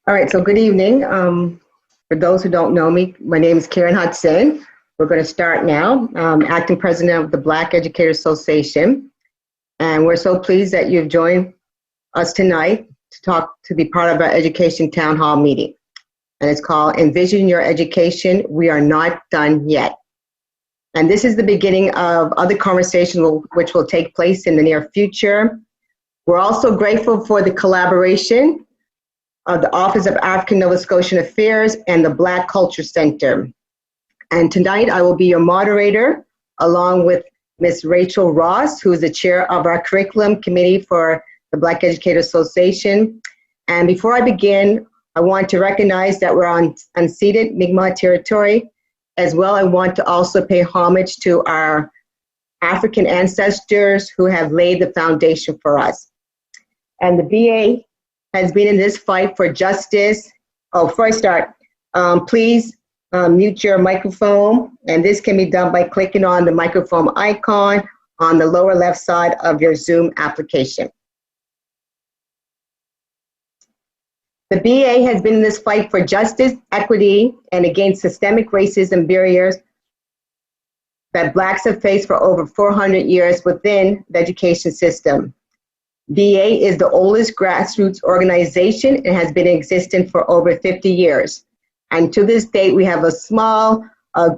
All right, so good evening. For those who don't know me, my name is Karen Hudson. We're going to start now. Acting President of the Black Educators Association. And we're so pleased that you've joined us tonight to be part of our Education Town Hall meeting. And it's called Envision Your Education, We Are Not Done Yet. And this is the beginning of other conversations which will take place in the near future. We're also grateful for the collaboration of the Office of African Nova Scotian Affairs and the Black Culture Center. And tonight I will be your moderator along with Ms. Rachel Ross, who is the chair of our curriculum committee for the Black Educators Association. And before I begin, I want to recognize that we're on unceded Mi'kmaq territory. As well, I want to also pay homage to our African ancestors who have laid the foundation for us. And the BEA has been in this fight for justice. Oh, before I start, please mute your microphone. And this can be done by clicking on the microphone icon on the lower left side of your Zoom application. The BEA has been in this fight for justice, equity, and against systemic racism barriers that Blacks have faced for over 400 years within the education system. BEA is the oldest grassroots organization and has been in existence for over 50 years. And to this date, we have a small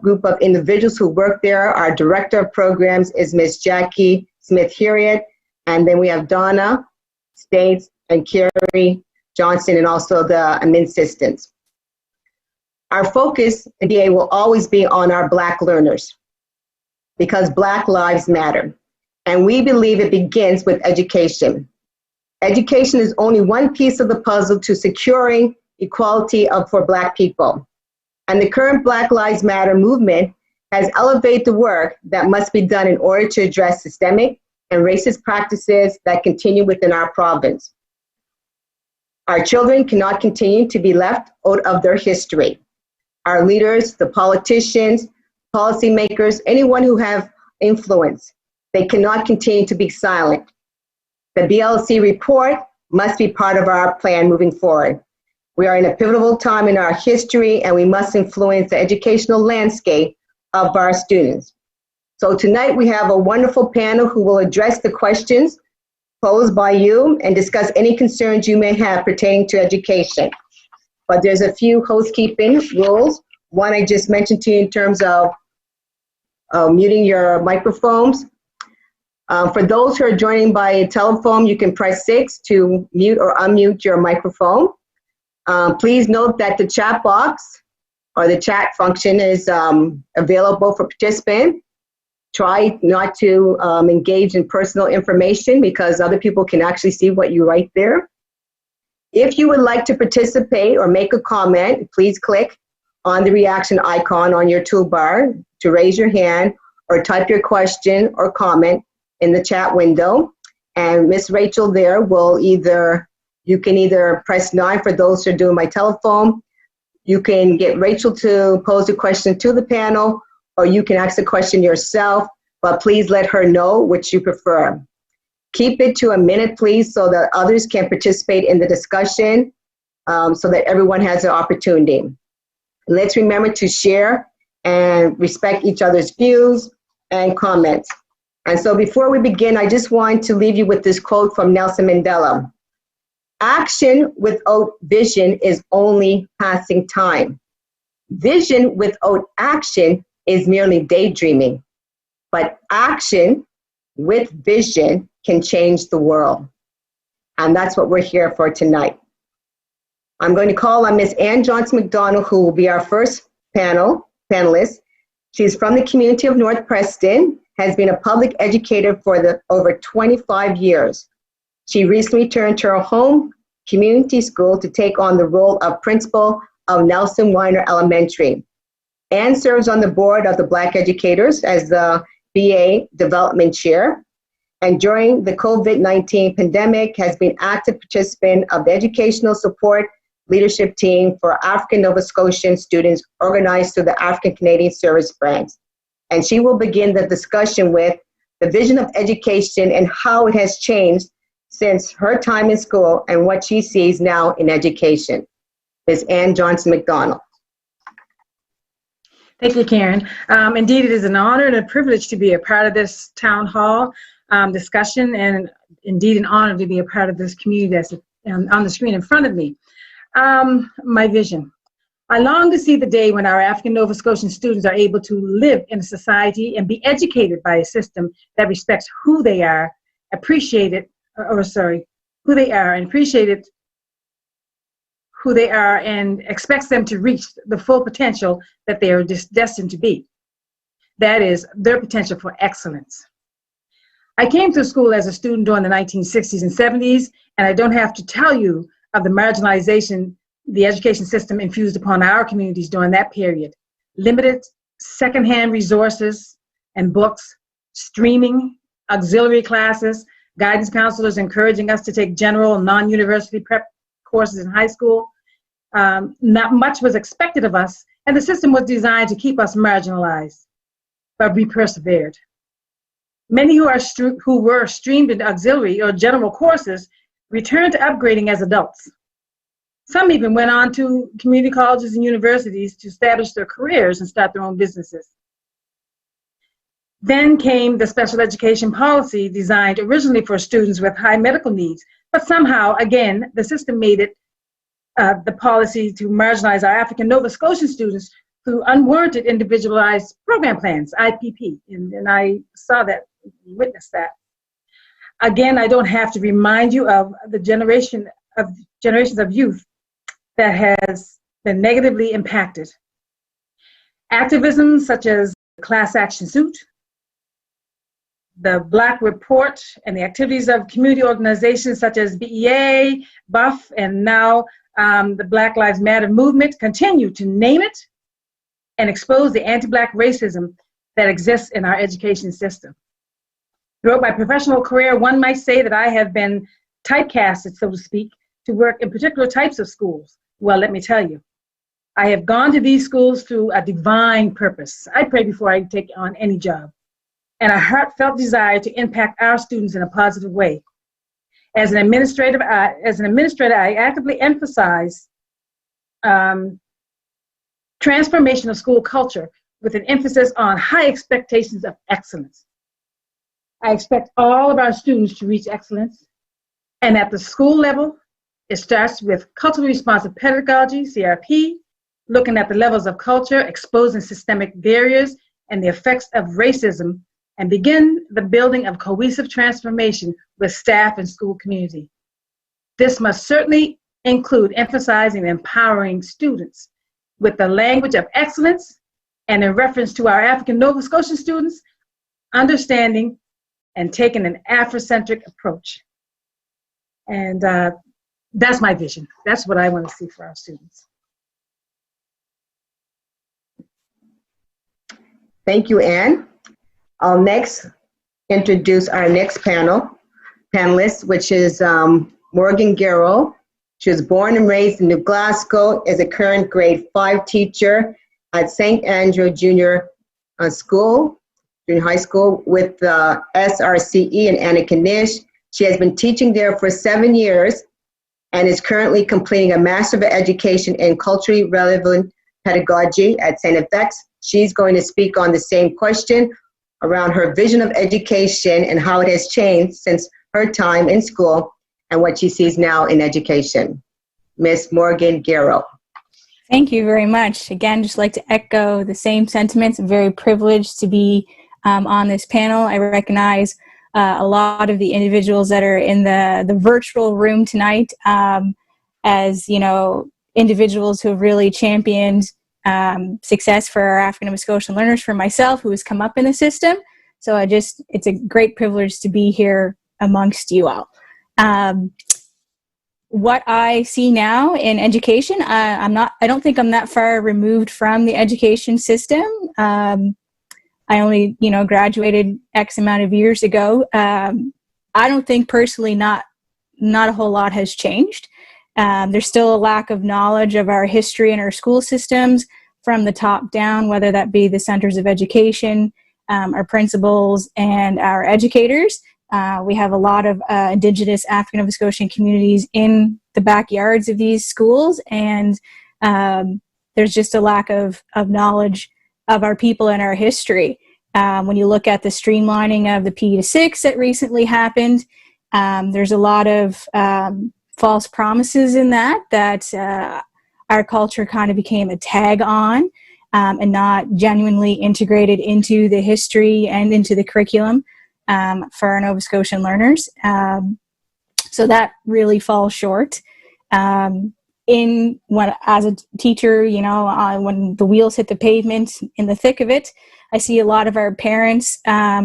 group of individuals who work there. Our director of programs is Ms. Jackie Smith-Heriot, and then we have Donna States and Carrie Johnson, and also the admin assistants. Our focus at BEA will always be on our Black learners because Black lives matter. And we believe it begins with education. Education is only one piece of the puzzle to securing equality for Black people. And the current Black Lives Matter movement has elevated the work that must be done in order to address systemic and racist practices that continue within our province. Our children cannot continue to be left out of their history. Our leaders, the politicians, policymakers, anyone who have influence, they cannot continue to be silent. The BLC report must be part of our plan moving forward. We are in a pivotal time in our history and we must influence the educational landscape of our students. So tonight we have a wonderful panel who will address the questions posed by you and discuss any concerns you may have pertaining to education. But there's a few housekeeping rules. One I just mentioned to you in terms of muting your microphones. For those who are joining by telephone, you can press 6 to mute or unmute your microphone. Please note that the chat box or the chat function is available for participants. Try not to engage in personal information because other people can actually see what you write there. If you would like to participate or make a comment, please click on the reaction icon on your toolbar to raise your hand or type your question or comment in the chat window. And Miss Rachel there will you can either press 9 for those who are doing my telephone. You can get Rachel to pose a question to the panel, or you can ask the question yourself, but please let her know which you prefer. Keep it to a minute, please, so that others can participate in the discussion so that everyone has an opportunity. Let's remember to share and respect each other's views and comments. And so before we begin, I just want to leave you with this quote from Nelson Mandela. Action without vision is only passing time. Vision without action is merely daydreaming, but action with vision can change the world. And that's what we're here for tonight. I'm going to call on Ms. Ann Johnson-McDonald, who will be our first panelist. She's from the community of North Preston, has been a public educator for over 25 years. She recently returned to her home community school to take on the role of principal of Nelson Weiner Elementary. Ann serves on the board of the Black Educators as the BEA Development Chair, and during the COVID-19 pandemic has been active participant of the Educational Support Leadership Team for African Nova Scotian students organized through the African Canadian Service Branch. And she will begin the discussion with the vision of education and how it has changed since her time in school and what she sees now in education. Ms. Ann Johnson McDonald. Thank you, Karen. Indeed, it is an honor and a privilege to be a part of this town hall discussion, and indeed an honor to be a part of this community that's on the screen in front of me. My vision. I long to see the day when our African Nova Scotian students are able to live in a society and be educated by a system that respects who they are, who they are, and appreciated who they are, and expects them to reach the full potential that they are destined to be. That is, their potential for excellence. I came to school as a student during the 1960s and 70s, and I don't have to tell you of the marginalization the education system infused upon our communities during that period. Limited secondhand resources and books, streaming, auxiliary classes, guidance counselors encouraging us to take general and non-university prep courses in high school. Not much was expected of us, and the system was designed to keep us marginalized, but we persevered. Many who were streamed into auxiliary or general courses returned to upgrading as adults. Some even went on to community colleges and universities to establish their careers and start their own businesses. Then came the special education policy designed originally for students with high medical needs, but somehow, again, the system made it the policy to marginalize our African Nova Scotian students through unwarranted individualized program plans, IPP, and I saw that, witnessed that. Again, I don't have to remind you of the generations of youth that has been negatively impacted. Activism such as the class action suit, the Black Report, and the activities of community organizations such as BEA, BUF, and now the Black Lives Matter movement continue to name it and expose the anti-Black racism that exists in our education system. Throughout my professional career, one might say that I have been typecasted, so to speak, to work in particular types of schools. Well, let me tell you, I have gone to these schools through a divine purpose. I pray before I take on any job, and a heartfelt desire to impact our students in a positive way. As an administrator, I actively emphasize transformation of school culture with an emphasis on high expectations of excellence. I expect all of our students to reach excellence, and at the school level, it starts with culturally responsive pedagogy, CRP, looking at the levels of culture, exposing systemic barriers and the effects of racism, and begin the building of cohesive transformation with staff and school community. This must certainly include emphasizing and empowering students with the language of excellence, and in reference to our African Nova Scotian students, understanding and taking an Afrocentric approach. And that's my vision. That's what I want to see for our students. Thank you, Ann. I'll next introduce our next panelist, which is Morgan Garrow. She was born and raised in New Glasgow, is a current grade 5 teacher at St. Andrew Junior High School with SRCE in Antigonish. She has been teaching there for 7 years and is currently completing a Master of Education in Culturally Relevant Pedagogy at St. FX. She's going to speak on the same question around her vision of education and how it has changed since her time in school and what she sees now in education. Ms. Morgan Garrow. Thank you very much. Again, just like to echo the same sentiments. I'm very privileged to be on this panel. I recognize a lot of the individuals that are in the virtual room tonight as, you know, individuals who have really championed success for our African Nova Scotian learners, for myself, who has come up in the system. So it's a great privilege to be here amongst you all. What I see now in education, I don't think I'm that far removed from the education system. I only, graduated X amount of years ago. I don't think personally not a whole lot has changed. There's still a lack of knowledge of our history and our school systems from the top down, whether that be the centers of education, our principals, and our educators. We have a lot of Indigenous African Nova Scotian communities in the backyards of these schools, and there's just a lack of knowledge of our people and our history. When you look at the streamlining of the P-6 that recently happened, there's a lot of false promises in that our culture kind of became a tag on and not genuinely integrated into the history and into the curriculum for our Nova Scotian learners. So that really falls short. As a teacher, when the wheels hit the pavement in the thick of it, I see a lot of our parents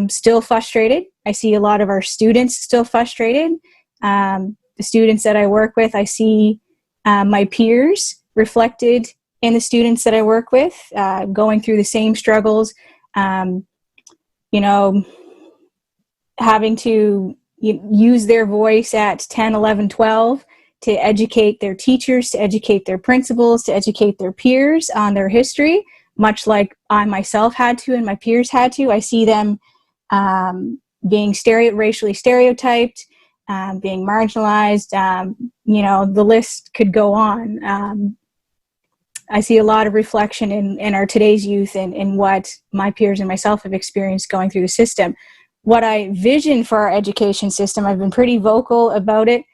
still frustrated. I see a lot of our students still frustrated. The students that I work with, I see my peers reflected in the students that I work with, going through the same struggles, having to use their voice at 10, 11, 12 to educate their teachers, to educate their principals, to educate their peers on their history, much like I myself had to and my peers had to. I see them being racially stereotyped, being marginalized. The list could go on. I see a lot of reflection in our today's youth and in what my peers and myself have experienced going through the system. What I vision for our education system, I've been pretty vocal about it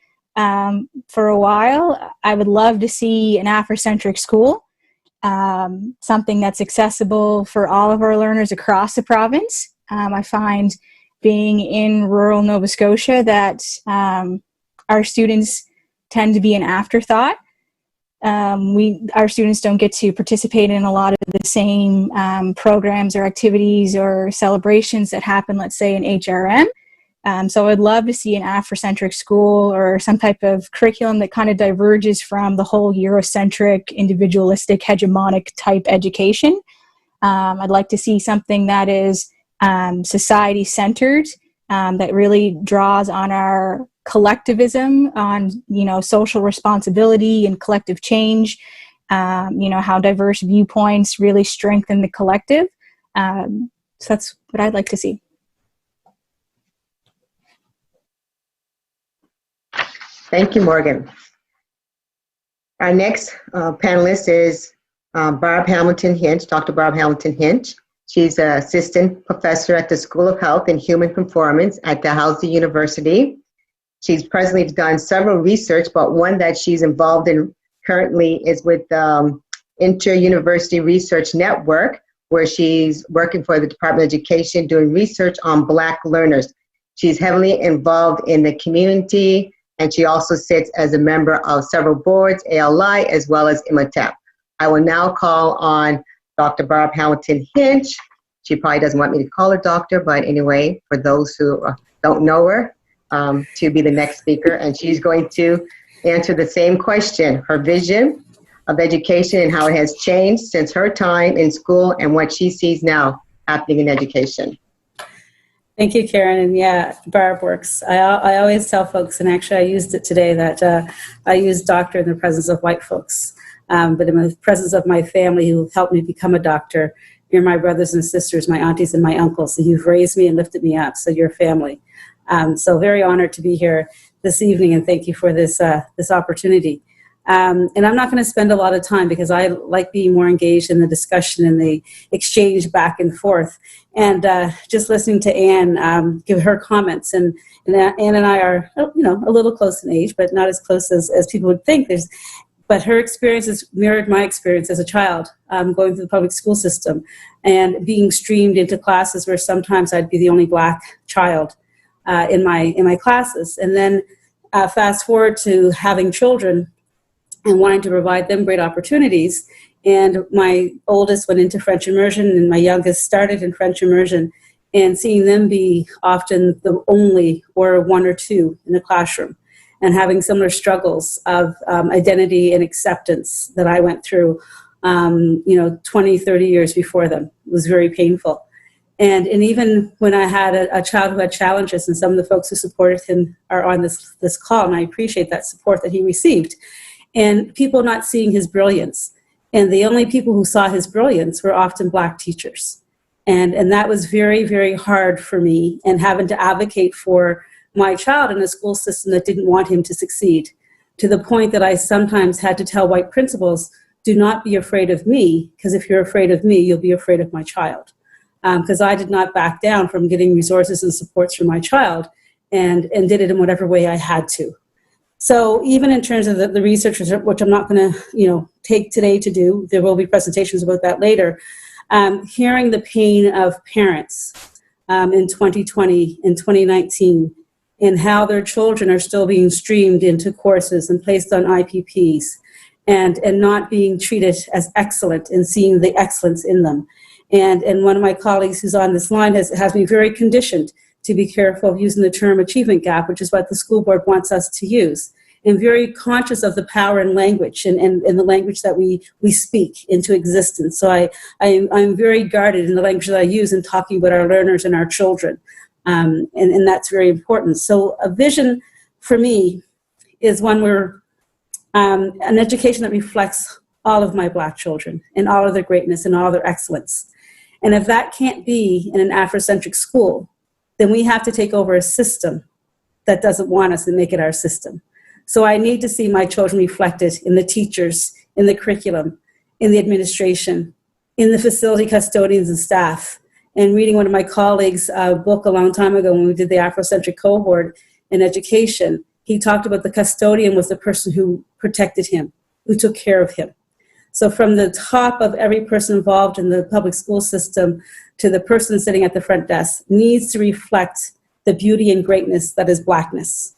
for a while. I would love to see an Afrocentric school, something that's accessible for all of our learners across the province. I find being in rural Nova Scotia that our students tend to be an afterthought. Our students don't get to participate in a lot of the same programs or activities or celebrations that happen, let's say, in HRM. So I'd love to see an Afrocentric school or some type of curriculum that kind of diverges from the whole Eurocentric, individualistic, hegemonic type education. I'd like to see something that is society-centered, that really draws on our collectivism, on social responsibility and collective change, how diverse viewpoints really strengthen the collective. So that's what I'd like to see. Thank you, Morgan. Our next panelist is Barb Hamilton Hinch, Dr. Barb Hamilton Hinch. She's an assistant professor at the School of Health and Human Performance at Dalhousie University. She's presently done several research, but one that she's involved in currently is with Inter-University Research Network, where she's working for the Department of Education doing research on Black learners. She's heavily involved in the community, and she also sits as a member of several boards, ALI, as well as IMATEP. I will now call on Dr. Barb Hamilton Hinch. She probably doesn't want me to call her doctor, but anyway, for those who don't know her, to be the next speaker, and she's going to answer the same question, her vision of education and how it has changed since her time in school and what she sees now happening in education. Thank you, Karen. And yeah, Barb works. I always tell folks, and actually I used it today, that I use doctor in the presence of white folks, but in the presence of my family who helped me become a doctor. You're my brothers and sisters, my aunties and my uncles. So you've raised me and lifted me up, so you're family. So very honored to be here this evening, and thank you for this opportunity. And I'm not going to spend a lot of time because I like being more engaged in the discussion and the exchange back and forth. And just listening to Anne give her comments, and Anne and I are, a little close in age, but not as close as people would think. But her experiences mirrored my experience as a child, going through the public school system and being streamed into classes where sometimes I'd be the only Black child in my classes. And then fast forward to having children and wanting to provide them great opportunities. And my oldest went into French immersion, and my youngest started in French immersion, and seeing them be often the only or one or two in the classroom, and having similar struggles of identity and acceptance that I went through, 20, 30 years before them. It was very painful. And even when I had a child who had challenges, and some of the folks who supported him are on this call, and I appreciate that support that he received, and people not seeing his brilliance. And the only people who saw his brilliance were often Black teachers. And that was very, very hard for me, and having to advocate for my child in a school system that didn't want him to succeed, to the point that I sometimes had to tell white principals, do not be afraid of me, because if you're afraid of me, you'll be afraid of my child. Because I did not back down from getting resources and supports for my child, and did it in whatever way I had to. So even in terms of the research, which I'm not going to take today to do, there will be presentations about that later, hearing the pain of parents in 2020 and 2019, and how their children are still being streamed into courses and placed on IPPs, and not being treated as excellent and seeing the excellence in them. And one of my colleagues who's on this line has me very conditioned to be careful of using the term achievement gap, which is what the school board wants us to use, and very conscious of the power in language and the language that we speak into existence. So I'm very guarded in the language that I use in talking about our learners and our children. And that's very important. So a vision for me is one where an education that reflects all of my Black children and all of their greatness and all of their excellence. And if that can't be in an Afrocentric school, then we have to take over a system that doesn't want us and make it our system. So I need to see my children reflected in the teachers, in the curriculum, in the administration, in the facility custodians and staff. And reading one of my colleagues' book a long time ago when we did the Afrocentric cohort in education, he talked about the custodian was the person who protected him, who took care of him. So from the top of every person involved in the public school system to the person sitting at the front desk needs to reflect the beauty and greatness that is Blackness.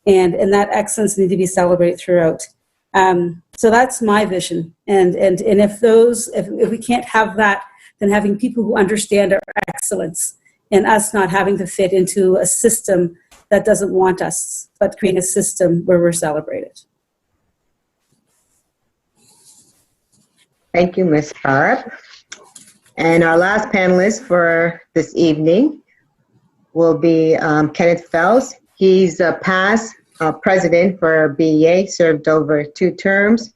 And that excellence needs to be celebrated throughout. So that's my vision. And if we can't have that, then having people who understand our excellence and us not having to fit into a system that doesn't want us, but create a system where we're celebrated. Thank you, Ms. Barb. And our last panelist for this evening will be Kenneth Phelps. He's a past president for BEA, served over 2 terms.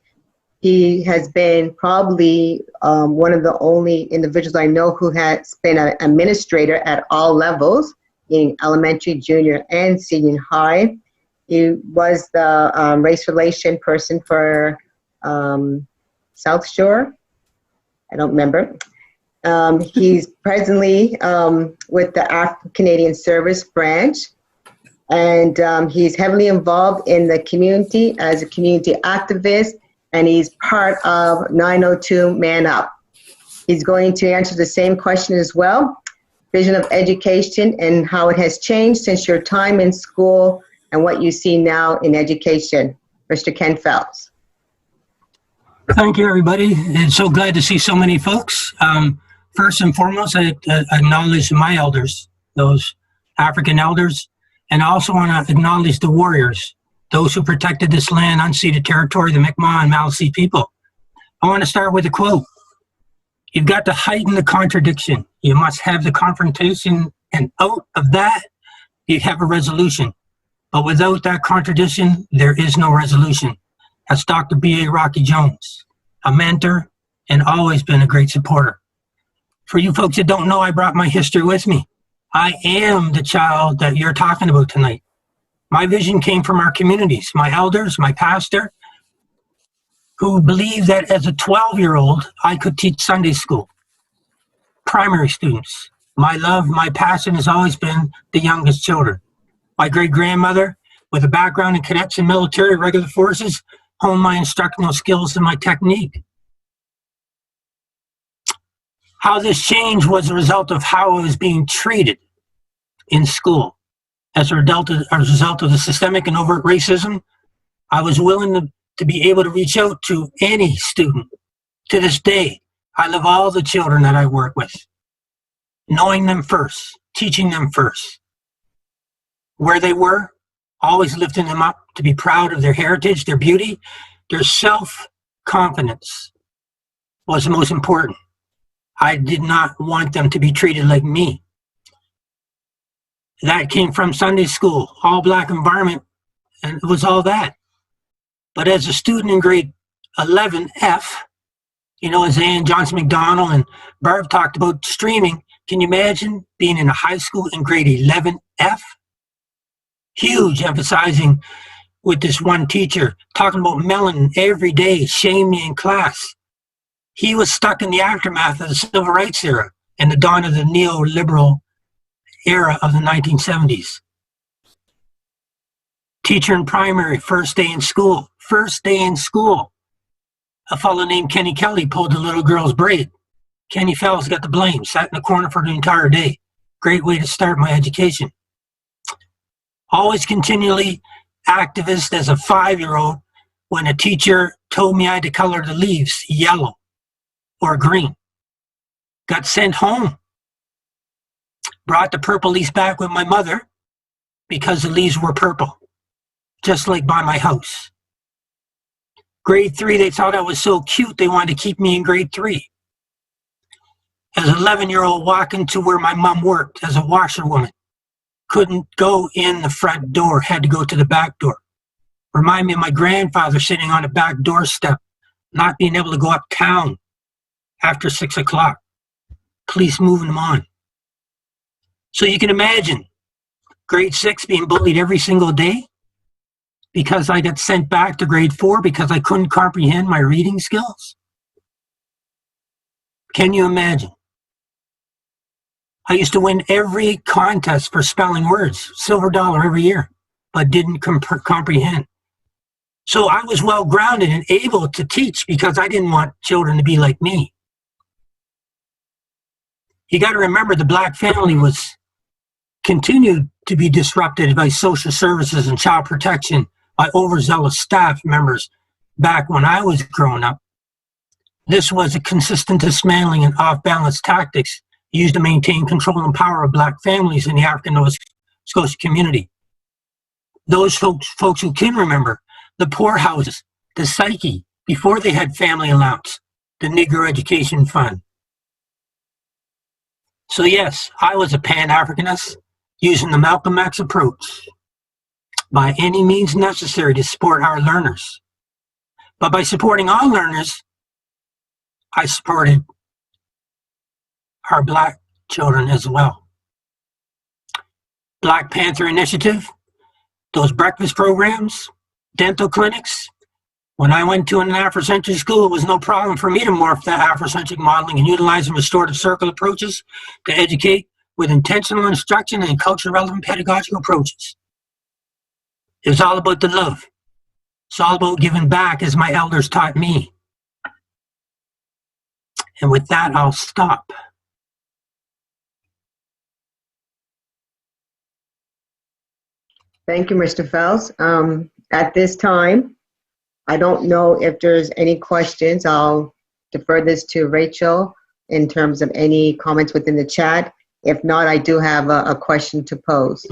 He has been probably one of the only individuals I know who has been an administrator at all levels, in elementary, junior, and senior high. He was the race relation person for South Shore. I don't remember. He's presently with the Afro-Canadian Service Branch, and he's heavily involved in the community as a community activist, and he's part of 902 Man Up. He's going to answer the same question as well, vision of education and how it has changed since your time in school and what you see now in education. Mr. Ken Phelps. Thank you, everybody. And so glad to see so many folks. First and foremost, I acknowledge my elders, those African elders, and I also want to acknowledge the warriors, those who protected this land, unceded territory, the Mi'kmaq and Maliseet people. I want to start with a quote. You've got to heighten the contradiction. You must have the confrontation, and out of that, you have a resolution. But without that contradiction, there is no resolution. That's Dr. B.A. Rocky Jones, a mentor and always been a great supporter. For you folks that don't know, I brought my history with me. I am the child that you're talking about tonight. My vision came from our communities, my elders, my pastor, who believed that as a 12-year-old, I could teach Sunday school, primary students. My love, my passion has always been the youngest children. My great-grandmother, with a background in cadets and military regular forces, honed my instructional skills and my technique. How this changed was a result of how I was being treated in school. As a result of the systemic and overt racism, I was willing to be able to reach out to any student. To this day, I love all the children that I work with, knowing them first, teaching them first. Where they were, always lifting them up to be proud of their heritage, their beauty, their self-confidence was the most important. I did not want them to be treated like me. That came from Sunday school, all Black environment, and it was all that. But as a student in grade 11F, as Ann Johnson McDonald and Barb talked about streaming, Can you imagine being in a high school in grade 11F? Huge, emphasizing with this one teacher, talking about melanin every day, shaming in class. He was stuck in the aftermath of the civil rights era and the dawn of the neoliberal era of the 1970s. Teacher in primary, first day in school. First day in school. A fellow named Kenny Kelly pulled the little girl's braid. Kenny Fells got the blame, sat in the corner for the entire day. Great way to start my education. Always continually activist as a 5-year-old when a teacher told me I had to color the leaves yellow or green. Got sent home. Brought the purple leaves back with my mother because the leaves were purple, just like by my house. Grade 3, they thought I was so cute, they wanted to keep me in grade 3. As an 11-year-old walking to where my mom worked as a washerwoman, couldn't go in the front door, had to go to the back door. Remind me of my grandfather sitting on the back doorstep, not being able to go uptown after 6 o'clock. Police moving them on. So you can imagine grade 6 being bullied every single day because I got sent back to grade 4 because I couldn't comprehend my reading skills. Can you imagine? I used to win every contest for spelling words, silver dollar every year, but didn't comprehend. So I was well grounded and able to teach because I didn't want children to be like me. You got to remember the Black family was continued to be disrupted by social services and child protection by overzealous staff members back when I was growing up. This was a consistent dismantling and off-balance tactics used to maintain control and power of Black families in the African Nova Scotia community. Those folks who can remember the poorhouses, the psyche, before they had family allowance, the Negro Education Fund. So yes, I was a Pan-Africanist using the Malcolm X approach by any means necessary to support our learners. But by supporting all learners, I supported our Black children as well. Black Panther Initiative, those breakfast programs, dental clinics. When I went to an Afrocentric school, it was no problem for me to morph that Afrocentric modeling and utilize restorative circle approaches to educate with intentional instruction and culture-relevant pedagogical approaches. It was all about the love. It's all about giving back, as my elders taught me. And with that, I'll stop. Thank you, Mr. Fells. At this time, I don't know if there's any questions. I'll defer this to Rachel in terms of any comments within the chat. If not, I do have a question to pose.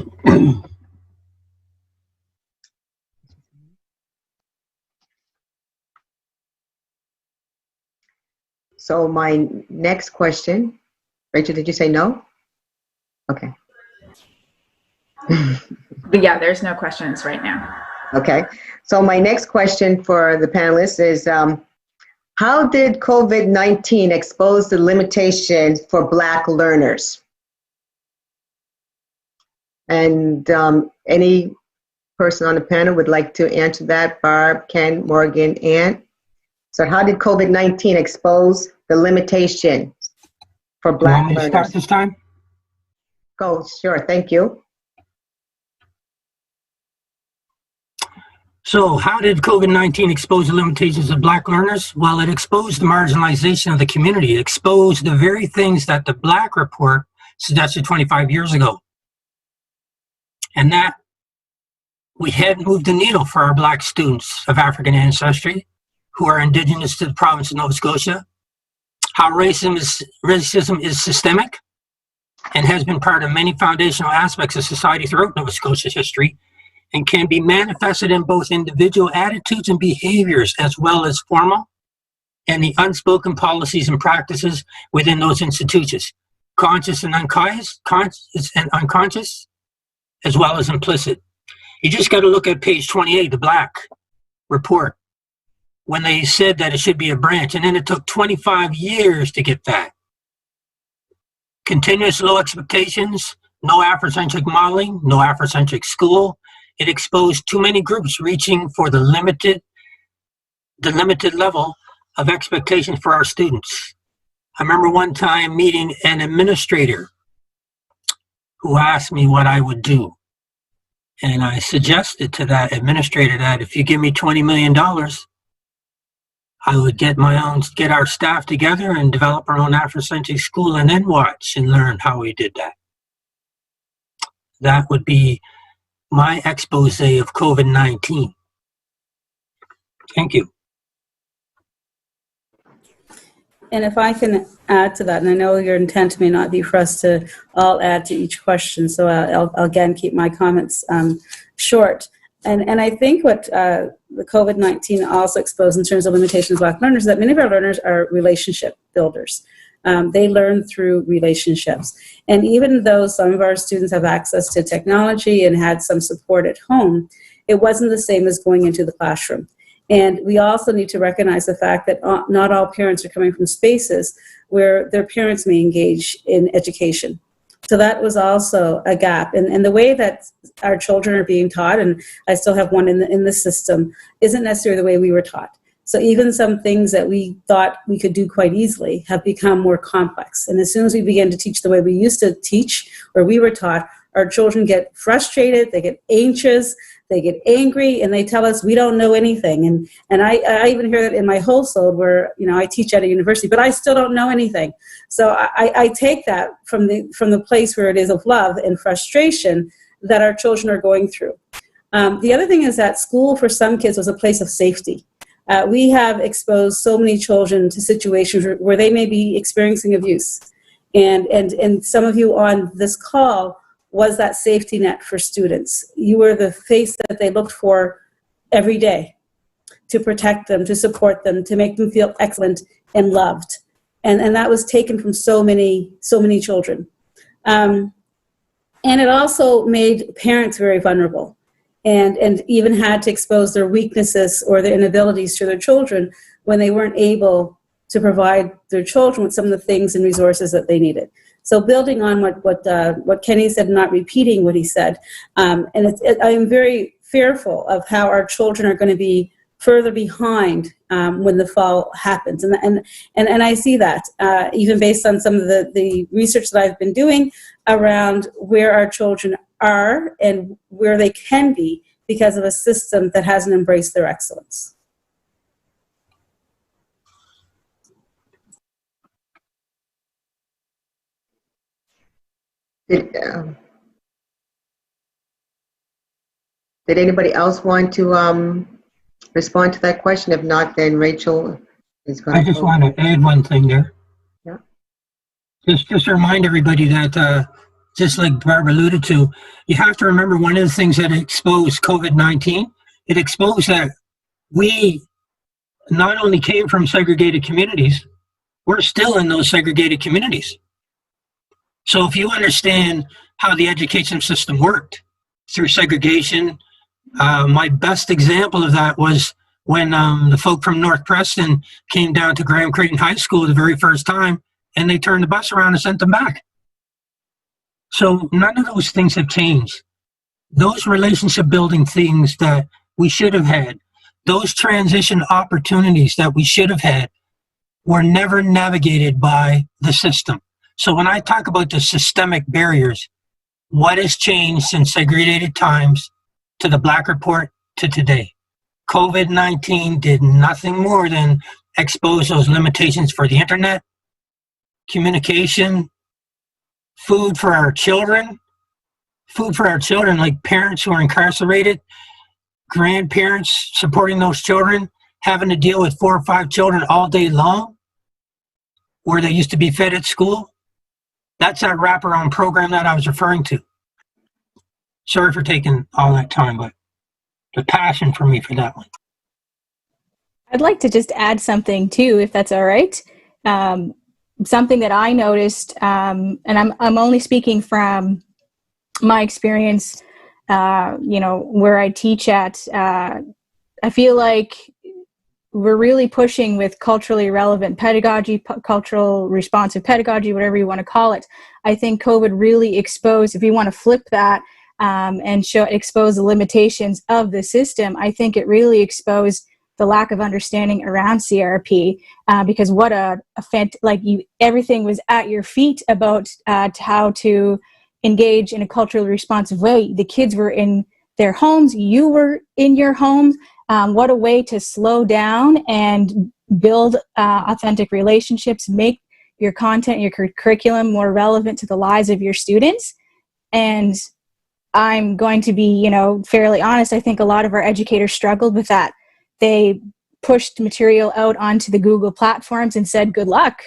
So my next question, Rachel, did you say no? Okay. But yeah, there's no questions right now. Okay. So my next question for the panelists is, how did COVID-19 expose the limitations for Black learners? And any person on the panel would like to answer that? Barb, Ken, Morgan, Ann? So how did COVID-19 expose the limitations for Black learners? Want me to start this time? Go, sure, thank you. So how did COVID-19 expose the limitations of Black learners? Well, it exposed the marginalization of the community. It exposed the very things that the Black Report suggested 25 years ago. And that we hadn't moved the needle for our Black students of African ancestry who are indigenous to the province of Nova Scotia. How racism is systemic and has been part of many foundational aspects of society throughout Nova Scotia's history, and can be manifested in both individual attitudes and behaviors as well as formal and the unspoken policies and practices within those institutions, conscious and unconscious, as well as implicit. You just got to look at page 28, the Black Report, when they said that it should be a branch, and then it took 25 years to get that. Continuous low expectations, no Afrocentric modeling, no Afrocentric school. It exposed too many groups reaching for the limited level of expectations for our students. I remember one time meeting an administrator who asked me what I would do. And I suggested to that administrator that if you give me $20 million, I would get our staff together and develop our own Afrocentric school and then watch and learn how we did that. That would be my expose of COVID-19. Thank you. And if I can add to that, and I know your intent may not be for us to all add to each question, so I'll again keep my comments short. And I think what the COVID-19 also exposed in terms of limitations of Black learners is that many of our learners are relationship builders. They learn through relationships. And even though some of our students have access to technology and had some support at home, it wasn't the same as going into the classroom. And we also need to recognize the fact that not all parents are coming from spaces where their parents may engage in education. So that was also a gap. And the way that our children are being taught, and I still have one in the system, isn't necessarily the way we were taught. So even some things that we thought we could do quite easily have become more complex. And as soon as we begin to teach the way we used to teach or we were taught, our children get frustrated, they get anxious, they get angry, and they tell us we don't know anything. And I even hear that in my household where, you know, I teach at a university, but I still don't know anything. So I take that from the place where it is of love and frustration that our children are going through. The other thing is that school for some kids was a place of safety. We have exposed so many children to situations where they may be experiencing abuse. And some of you on this call was that safety net for students. You were the face that they looked for every day to protect them, to support them, to make them feel excellent and loved. And that was taken from so many children. And it also made parents very vulnerable and even had to expose their weaknesses or their inabilities to their children when they weren't able to provide their children with some of the things and resources that they needed. So building on what Kenny said, not repeating what he said, I am very fearful of how our children are going to be further behind when the fall happens. And I see that even based on some of the research that I've been doing around where our children are and where they can be because of a system that hasn't embraced their excellence. Did anybody else want to respond to that question? If not, then Rachel is going to. I just want to add one thing there. Yeah. Just to remind everybody that, just like Barbara alluded to, you have to remember one of the things that exposed COVID-19, it exposed that we not only came from segregated communities, we're still in those segregated communities. So if you understand how the education system worked through segregation, my best example of that was when the folk from North Preston came down to Graham Creighton High School the very first time, and they turned the bus around and sent them back. So none of those things have changed. Those relationship building things that we should have had, those transition opportunities that we should have had, were never navigated by the system. So when I talk about the systemic barriers, what has changed since segregated times to the Black Report to today? COVID-19 did nothing more than expose those limitations for the internet, communication, food for our children, like parents who are incarcerated, grandparents supporting those children, having to deal with 4 or 5 children all day long, where they used to be fed at school. That's that wraparound program that I was referring to. Sorry for taking all that time, but the passion for me for that one. I'd like to just add something too, if that's all right. Something that I noticed, and I'm only speaking from my experience, where I teach at. I feel like we're really pushing with culturally relevant pedagogy, cultural responsive pedagogy, whatever you want to call it. I think COVID really exposed, if you want to flip that and expose the limitations of the system, I think it really exposed the lack of understanding around CRP, because what everything was at your feet about how to engage in a culturally responsive way. The kids were in their homes, you were in your homes. What a way to slow down and build authentic relationships, make your content, your curriculum more relevant to the lives of your students. And I'm going to be, fairly honest, I think a lot of our educators struggled with that. They pushed material out onto the Google platforms and said, good luck.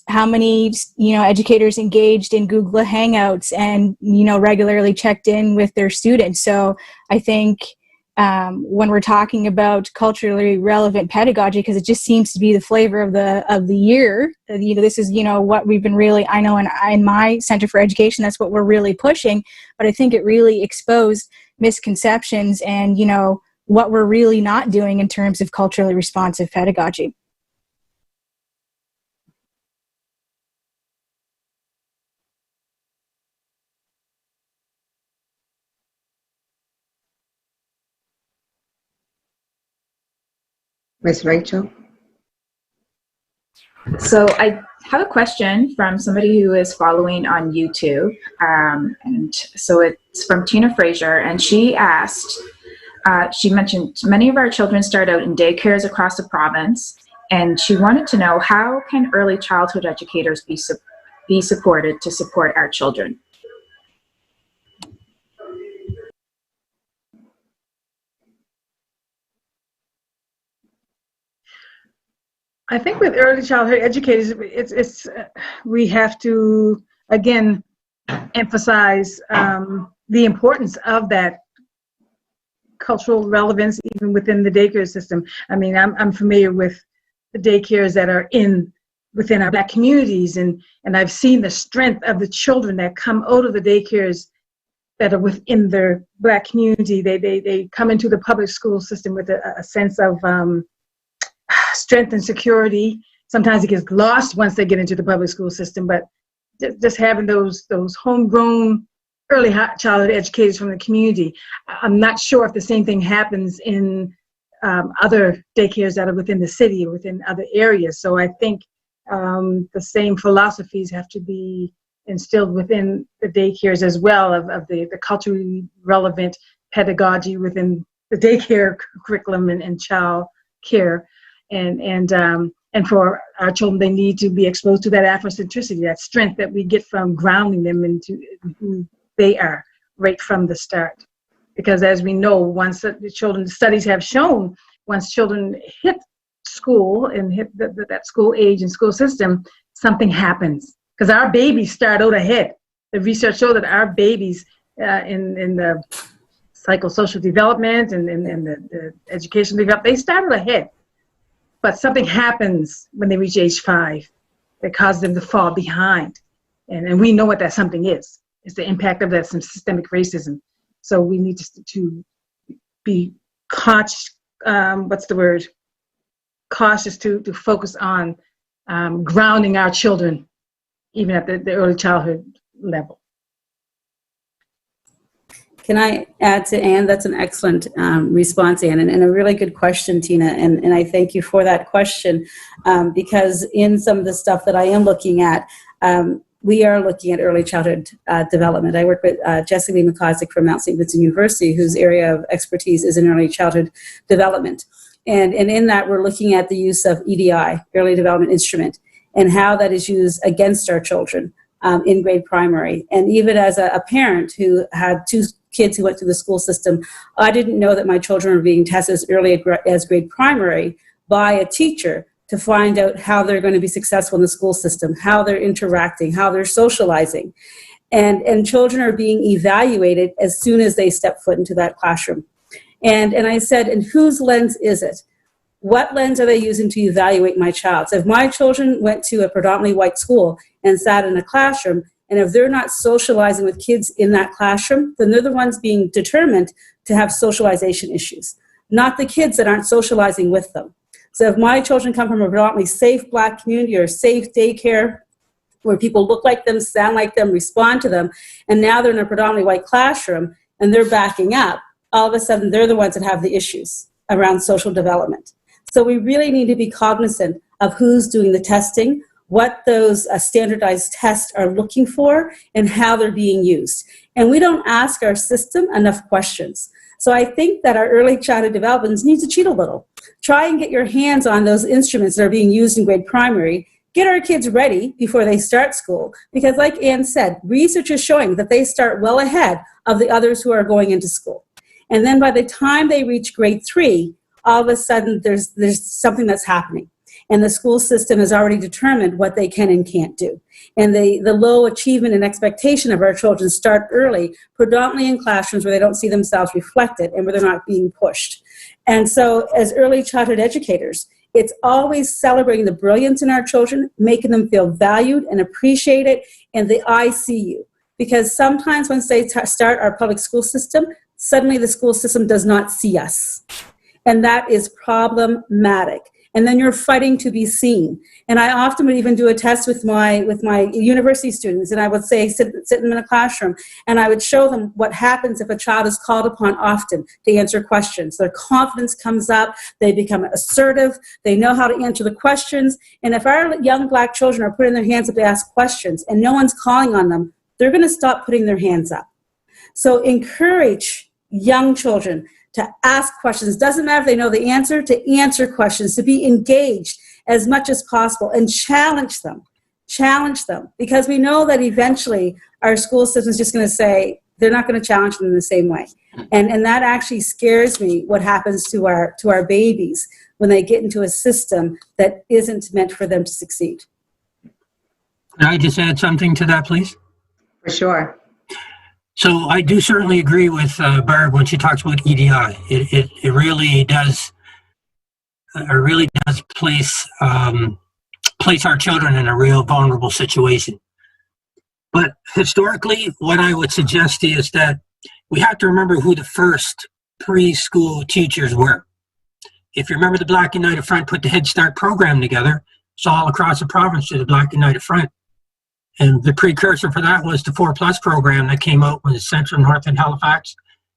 How many, educators engaged in Google Hangouts and, regularly checked in with their students? So I think when we're talking about culturally relevant pedagogy, because it just seems to be the flavor of the year, this is, what we've been really, I know in my Center for Education, that's what we're really pushing. But I think it really exposed misconceptions and, what we're really not doing in terms of culturally responsive pedagogy. Ms. Rachel? So I have a question from somebody who is following on YouTube. And so it's from Tina Fraser, and she asked, she mentioned many of our children start out in daycares across the province, and she wanted to know, how can early childhood educators be supported to support our children? I think with early childhood educators, we have to, again, emphasize the importance of that cultural relevance even within the daycare system. I mean, I'm familiar with the daycares that are within our Black communities, and I've seen the strength of the children that come out of the daycares that are within their Black community. They come into the public school system with a sense of strength and security. Sometimes it gets lost once they get into the public school system, but just having those homegrown early childhood educators from the community. I'm not sure if the same thing happens in other daycares that are within the city or within other areas. So I think the same philosophies have to be instilled within the daycares as well, of the culturally relevant pedagogy within the daycare curriculum and child care. And for our children, they need to be exposed to that Afrocentricity, that strength that we get from grounding them into who they are right from the start. Because as we know, once the children, studies have shown, once children hit school and hit that school age and school system, something happens. Because our babies start out ahead. The research showed that our babies in the psychosocial development and the education development, they started ahead. But something happens when they reach age 5 that causes them to fall behind. And we know what that something is. It's the impact of that systemic racism. So we need to be cautious to focus on grounding our children, even at the early childhood level. Can I add to Anne? That's an excellent response, Anne, and a really good question, Tina. And I thank you for that question, because in some of the stuff that I am looking at, we are looking at early childhood development. I work with Jessica McCossack from Mount St. Vincent University, whose area of expertise is in early childhood development. And in that, we're looking at the use of EDI, Early Development Instrument, and how that is used against our children in grade primary. And even as a parent who had 2 kids who went through the school system, I didn't know that my children were being tested as early as grade primary by a teacher to find out how they're going to be successful in the school system, how they're interacting, how they're socializing. And children are being evaluated as soon as they step foot into that classroom. And I said, and whose lens is it? What lens are they using to evaluate my child? So if my children went to a predominantly white school and sat in a classroom, and if they're not socializing with kids in that classroom, then they're the ones being determined to have socialization issues. not the kids that aren't socializing with them. So if my children come from a predominantly safe Black community or safe daycare where people look like them, sound like them, respond to them, and now they're in a predominantly white classroom and they're backing up, all of a sudden they're the ones that have the issues around social development. So we really need to be cognizant of who's doing the testing, what those standardized tests are looking for, and how they're being used. And we don't ask our system enough questions. So I think that our early childhood development needs to cheat a little. Try and get your hands on those instruments that are being used in grade primary. Get our kids ready before they start school. Because like Anne said, research is showing that they start well ahead of the others who are going into school. And then by the time they reach grade 3, all of a sudden there's something that's happening. And the school system has already determined what they can and can't do. And the low achievement and expectation of our children start early, predominantly in classrooms where they don't see themselves reflected and where they're not being pushed. And so as early childhood educators, it's always celebrating the brilliance in our children, making them feel valued and appreciated, and the I see you. Because sometimes once they start our public school system, suddenly the school system does not see us. And that is problematic. And then you're fighting to be seen. And I often would even do a test with my university students, and I would say, sit them in a classroom, and I would show them what happens if a child is called upon often to answer questions. Their confidence comes up, they become assertive, they know how to answer the questions, and if our young Black children are putting their hands up to ask questions and no one's calling on them, they're going to stop putting their hands up. So encourage young children to ask questions. Doesn't matter if they know the answer, to answer questions, to be engaged as much as possible, and challenge them, because we know that eventually our school system is just going to say they're not going to challenge them in the same way. And that actually scares me, what happens to our babies when they get into a system that isn't meant for them to succeed. Can I just add something to that, please? For sure. So I do certainly agree with Barb when she talks about EDI. It really does. It really does place our children in a real vulnerable situation. But historically, what I would suggest is that we have to remember who the first preschool teachers were. If you remember, the Black United Front put the Head Start program together. It's all across the province to the Black United Front. And the precursor for that was the 4+ program that came out in the central north in Halifax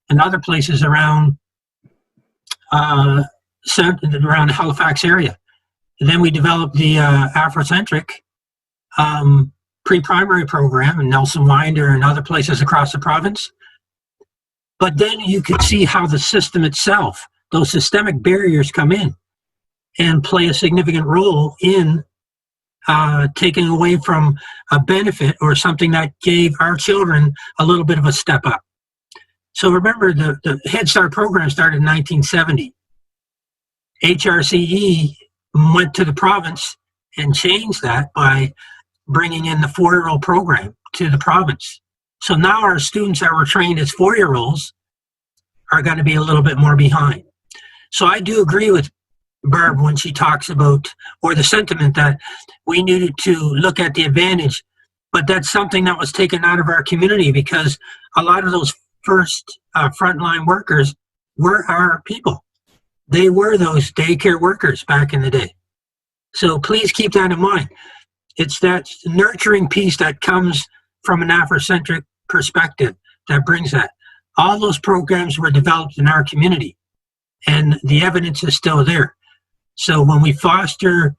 and other places around the Halifax area. And then we developed the Afrocentric pre-primary program in Nelson Winder and other places across the province. But then you could see how the system itself, those systemic barriers, come in and play a significant role in taking away from a benefit or something that gave our children a little bit of a step up. So remember, the Head Start program started in 1970. HRCE went to the province and changed that by bringing in the 4-year-old program to the province. So now our students that were trained as 4-year-olds are going to be a little bit more behind. So I do agree with Barb when she talks about, or the sentiment that we needed to look at the advantage, but that's something that was taken out of our community because a lot of those first frontline workers were our people. They were those daycare workers back in the day. So please keep that in mind. It's that nurturing piece that comes from an Afrocentric perspective that brings that. All those programs were developed in our community, and the evidence is still there. So when we foster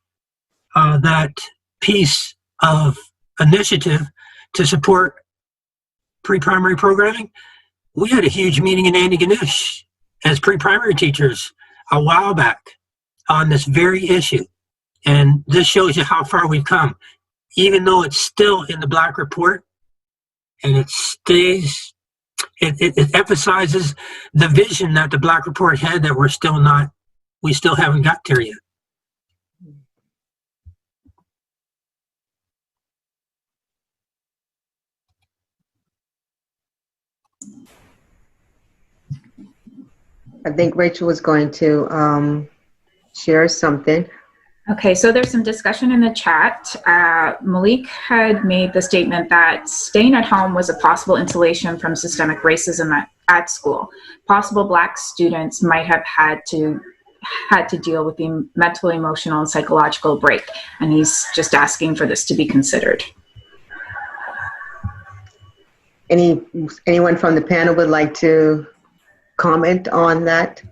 that piece of initiative to support pre-primary programming, we had a huge meeting in Antigonish as pre-primary teachers a while back on this very issue. And this shows you how far we've come, even though it's still in the Black Report, and it stays, it emphasizes the vision that the Black Report had that we still haven't got there yet. I think Rachel was going to share something. Okay, so there's some discussion in the chat. Malik had made the statement that staying at home was a possible insulation from systemic racism at school. Possible Black students might have had to deal with the mental, emotional, and psychological break, and he's just asking for this to be considered. Anyone from the panel would like to comment on that?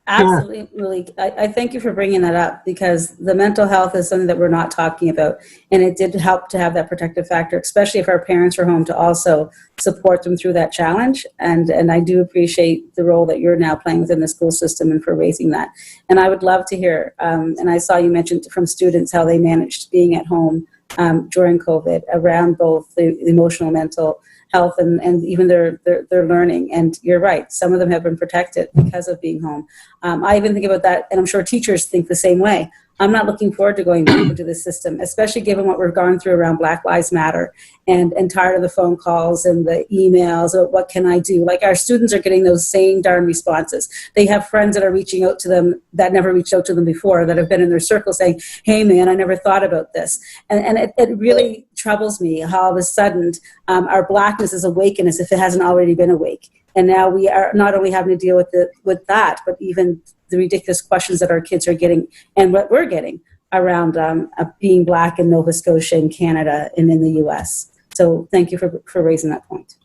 Absolutely. I thank you for bringing that up, because the mental health is something that we're not talking about. And it did help to have that protective factor, especially if our parents were home, to also support them through that challenge. And I do appreciate the role that you're now playing within the school system and for raising that. And I would love to hear, and I saw you mentioned from students how they managed being at home during COVID around both the emotional, mental health and even their learning. And you're right, some of them have been protected because of being home. I even think about that, and I'm sure teachers think the same way. I'm not looking forward to going back into the system, especially given what we're going through around Black Lives Matter, and tired of the phone calls and the emails of what can I do? Like, our students are getting those same darn responses. They have friends that are reaching out to them that never reached out to them before, that have been in their circle saying, hey man, I never thought about this. And it really troubles me how all of a sudden our Blackness is awakened as if it hasn't already been awake. And now we are not only having to deal with that, but even the ridiculous questions that our kids are getting and what we're getting around being Black in Nova Scotia and Canada and in the US. So thank you for raising that point.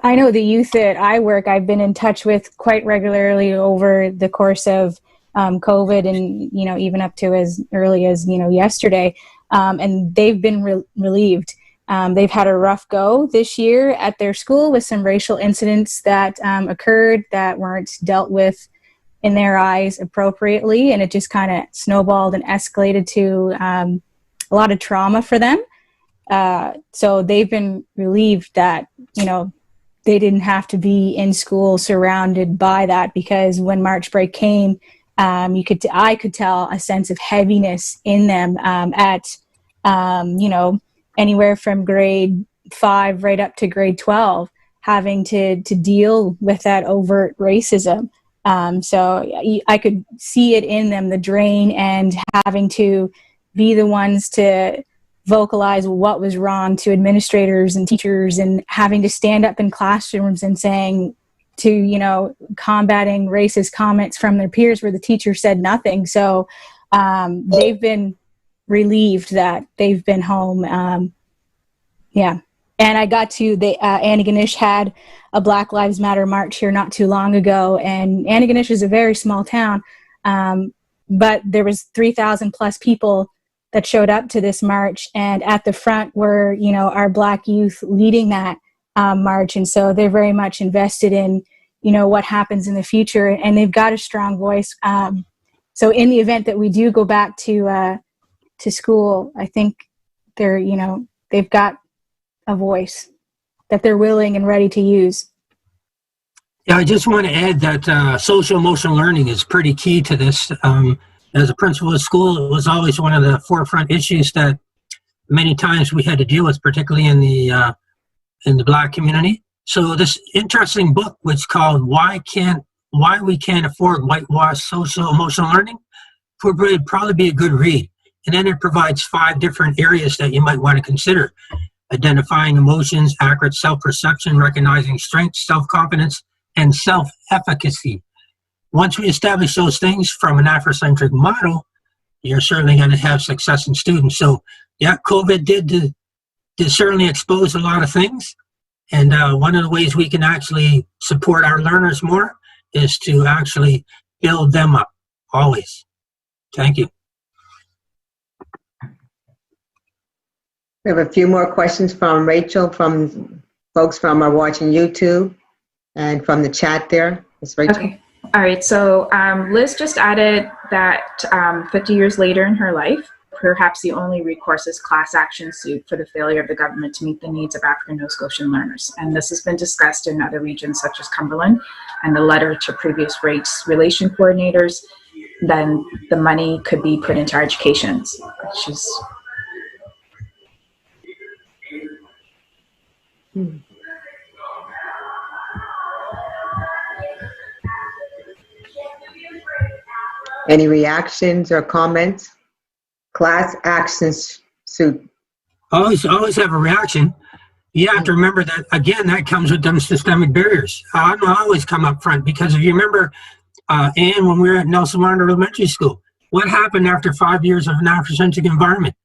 I know the youth that I work, I've been in touch with quite regularly over the course of COVID, and, you know, even up to as early as, you know, yesterday. And they've been relieved. They've had a rough go this year at their school with some racial incidents that occurred that weren't dealt with in their eyes appropriately, and it just kind of snowballed and escalated to a lot of trauma for them. So they've been relieved that, you know, they didn't have to be in school surrounded by that, because when March break came, I could tell a sense of heaviness in them at you know, anywhere from grade 5 right up to grade 12, having to deal with that overt racism. So I could see it in them, the drain, and having to be the ones to vocalize what was wrong to administrators and teachers, and having to stand up in classrooms and saying to, you know, combating racist comments from their peers where the teacher said nothing. So they've been relieved that they've been home. Yeah. And I got to, Antigonish had a Black Lives Matter march here not too long ago, and Antigonish is a very small town, but there was 3,000 plus people that showed up to this march, and at the front were, you know, our Black youth leading that march. And so they're very much invested in, you know, what happens in the future, and they've got a strong voice. So in the event that we do go back to school, I think they're, you know, they've got a voice that they're willing and ready to use. Yeah, I just want to add that social emotional learning is pretty key to this. As a principal of school, it was always one of the forefront issues that many times we had to deal with, particularly in the Black community. So this interesting book, which is called Why We Can't Afford Whitewash Social Emotional Learning, would probably be a good read. And then it provides 5 different areas that you might want to consider: identifying emotions, accurate self-perception, recognizing strengths, self-confidence, and self-efficacy. Once we establish those things from an Afrocentric model, you're certainly going to have success in students. So yeah, COVID did certainly expose a lot of things. And one of the ways we can actually support our learners more is to actually build them up, always. Thank you. We have a few more questions from Rachel, from folks from watching YouTube, and from the chat there. Ms. Rachel. Okay. All right. So Liz just added that 50 years later in her life, perhaps the only recourse is class action suit for the failure of the government to meet the needs of African Nova Scotian learners. And this has been discussed in other regions such as Cumberland, and the letter to previous race relation coordinators. Then the money could be put into our education, which is... Any reactions or comments? Class action suit. Always have a reaction. You have to remember that, again, that comes with them systemic barriers. I'm always come up front because if you remember, Ann, when we were at Nelson Martin Elementary School, what happened after 5 years of an Afrocentric environment?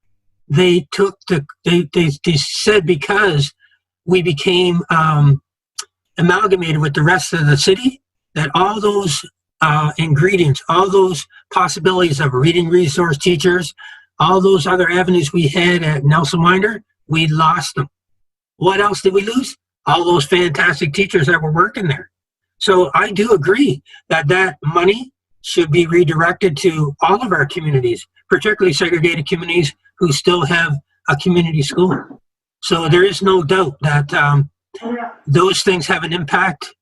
They said because we became amalgamated with the rest of the city, that all those ingredients, all those possibilities of reading resource teachers, all those other avenues we had at Nelson Winder, we lost them. What else did we lose? All those fantastic teachers that were working there. So I do agree that that money should be redirected to all of our communities, particularly segregated communities who still have a community school. So there is no doubt that those things have an impact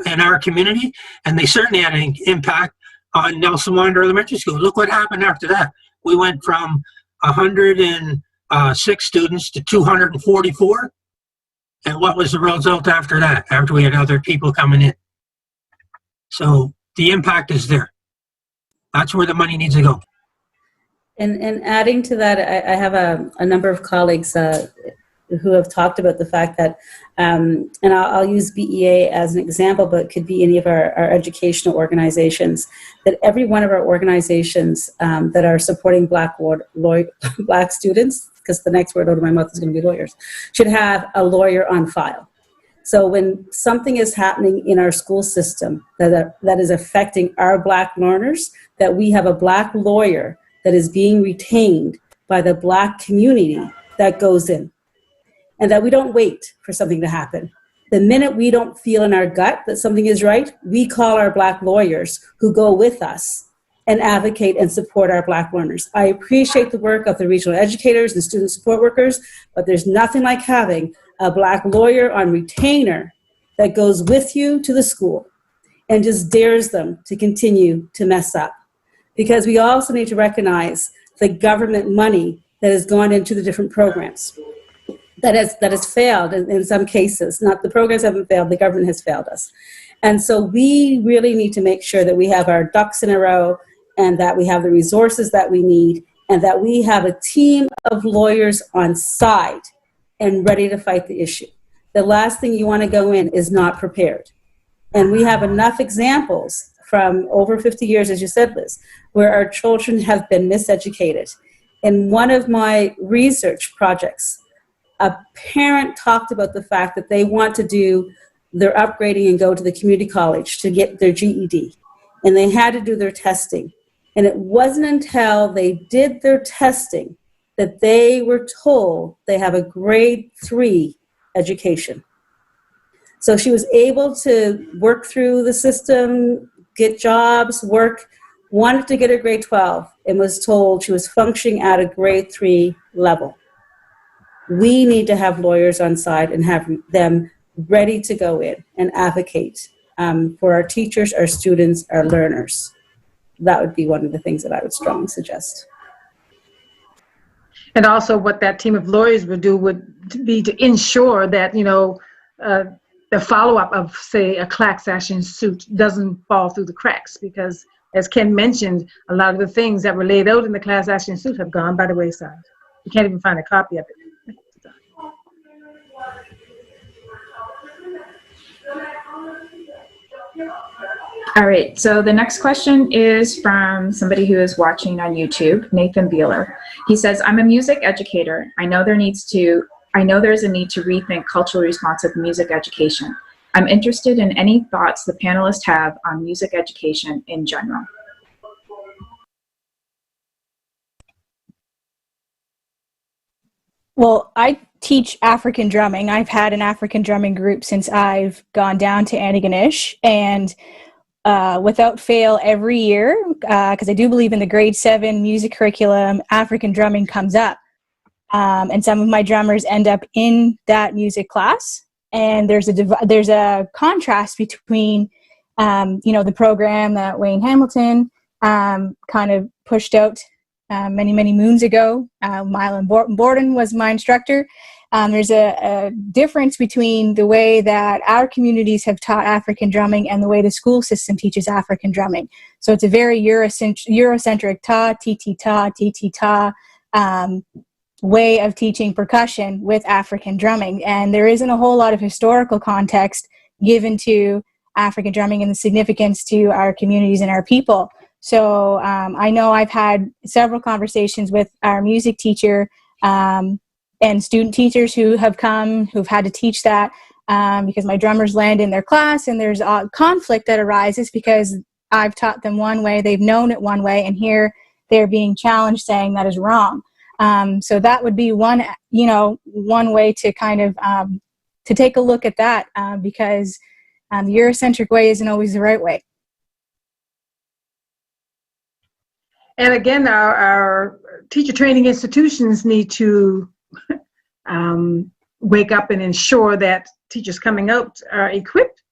in our community, and they certainly had an impact on Nelson Winder Elementary School. Look what happened after that. We went from 106 students to 244. And what was the result after that, after we had other people coming in? So the impact is there. That's where the money needs to go. And adding to that, I have a number of colleagues who have talked about the fact that, and I'll use BEA as an example, but it could be any of our educational organizations, that every one of our organizations that are supporting Black students, because the next word out of my mouth is going to be lawyers, should have a lawyer on file. So when something is happening in our school system that is affecting our Black learners, that we have a Black lawyer that is being retained by the Black community that goes in. And that we don't wait for something to happen. The minute we don't feel in our gut that something is right, we call our Black lawyers who go with us and advocate and support our Black learners. I appreciate the work of the regional educators and student support workers, but there's nothing like having a Black lawyer on retainer that goes with you to the school and just dares them to continue to mess up. Because we also need to recognize the government money that has gone into the different programs. That has failed in some cases. Not the programs haven't failed, the government has failed us. And so we really need to make sure that we have our ducks in a row and that we have the resources that we need and that we have a team of lawyers on side and ready to fight the issue. The last thing you want to go in is not prepared. And we have enough examples from over 50 years, as you said, Liz, where our children have been miseducated. In one of my research projects, a parent talked about the fact that they want to do their upgrading and go to the community college to get their GED. And they had to do their testing. And it wasn't until they did their testing that they were told they have a grade 3 education. So she was able to work through the system, get jobs, work, wanted to get her grade 12, and was told she was functioning at a grade 3 level. We need to have lawyers on side and have them ready to go in and advocate for our teachers, our students, our learners. That would be one of the things that I would strongly suggest. And also what that team of lawyers would do would be to ensure that, the follow-up of, say, a class action suit doesn't fall through the cracks, because as Ken mentioned, a lot of the things that were laid out in the class action suit have gone by the wayside. You can't even find a copy of it. All right, so the next question is from somebody who is watching on YouTube, Nathan Beeler. He says, I'm a music educator. I know there's a need to rethink culturally responsive music education. I'm interested in any thoughts the panelists have on music education in general. Well, I teach African drumming. I've had an African drumming group since I've gone down to Antigonish, and without fail every year, because I do believe in the grade 7 music curriculum, African drumming comes up. And some of my drummers end up in that music class. And there's a contrast between, the program that Wayne Hamilton kind of pushed out many, many moons ago. Mylan Borden was my instructor. There's a difference between the way that our communities have taught African drumming and the way the school system teaches African drumming. So it's a very Eurocentric ta, ti, ti, ta, ti, ti, ta. way of teaching percussion with African drumming. And there isn't a whole lot of historical context given to African drumming and the significance to our communities and our people. So I know I've had several conversations with our music teacher and student teachers who have come, who've had to teach that because my drummers land in their class, and there's a conflict that arises because I've taught them one way, they've known it one way, and here they're being challenged saying that is wrong. So that would be one way to kind of to take a look at that because the Eurocentric way isn't always the right way. And again, our teacher training institutions need to wake up and ensure that teachers coming out are equipped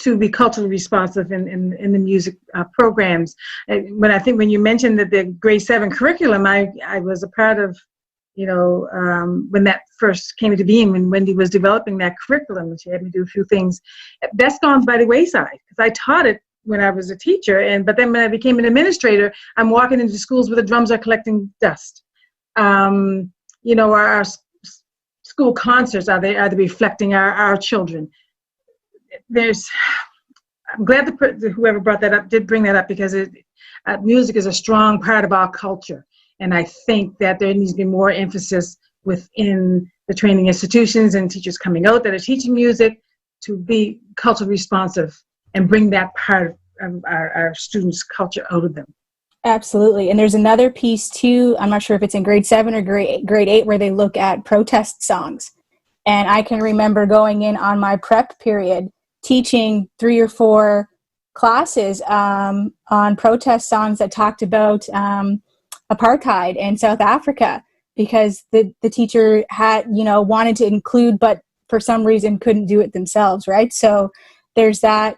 to be culturally responsive in the music programs. When you mentioned that the grade 7 curriculum, I was a part of, when that first came into being, when Wendy was developing that curriculum, she had me do a few things. That's gone by the wayside because I taught it when I was a teacher, but then when I became an administrator, I'm walking into schools where the drums are collecting dust. Our school concerts are they reflecting our children. I'm glad that whoever brought that up did bring that up because music is a strong part of our culture, and I think that there needs to be more emphasis within the training institutions and teachers coming out that are teaching music to be culturally responsive and bring that part of our students' culture out of them. Absolutely. And there's another piece too, I'm not sure if it's in grade 7 or grade 8, where they look at protest songs. And I can remember going in on my prep period, teaching 3 or 4 classes on protest songs that talked about apartheid in South Africa, because the teacher had, wanted to include, but for some reason couldn't do it themselves, right? So there's that,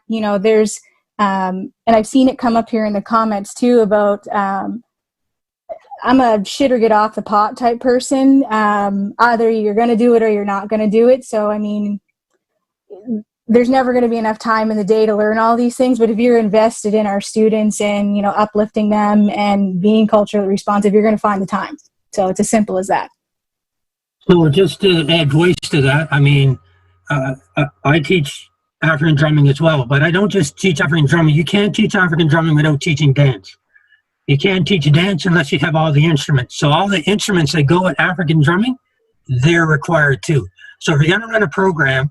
and I've seen it come up here in the comments too about I'm a shit or get off the pot type person. Either you're going to do it or you're not going to do it. So, I mean, there's never going to be enough time in the day to learn all these things. But if you're invested in our students and, uplifting them and being culturally responsive, you're going to find the time. So it's as simple as that. So just to add voice to that, I mean, I teach African drumming as well, but I don't just teach African drumming. You can't teach African drumming without teaching dance. You can't teach dance unless you have all the instruments. So all the instruments that go with African drumming, they're required too. So if you're going to run a program,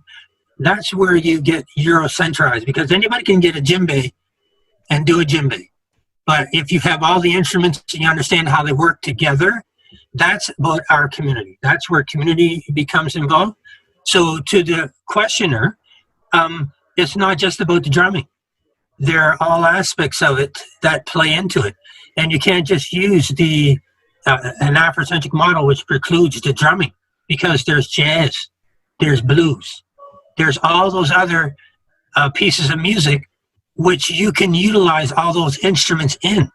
that's where you get Eurocentrized, because anybody can get a djembe and do a djembe. But if you have all the instruments and you understand how they work together, that's about our community. That's where community becomes involved. So to the questioner, it's not just about the drumming. There are all aspects of it that play into it. And you can't just use an Afrocentric model which precludes the drumming, because there's jazz, there's blues, there's all those other pieces of music which you can utilize all those instruments in.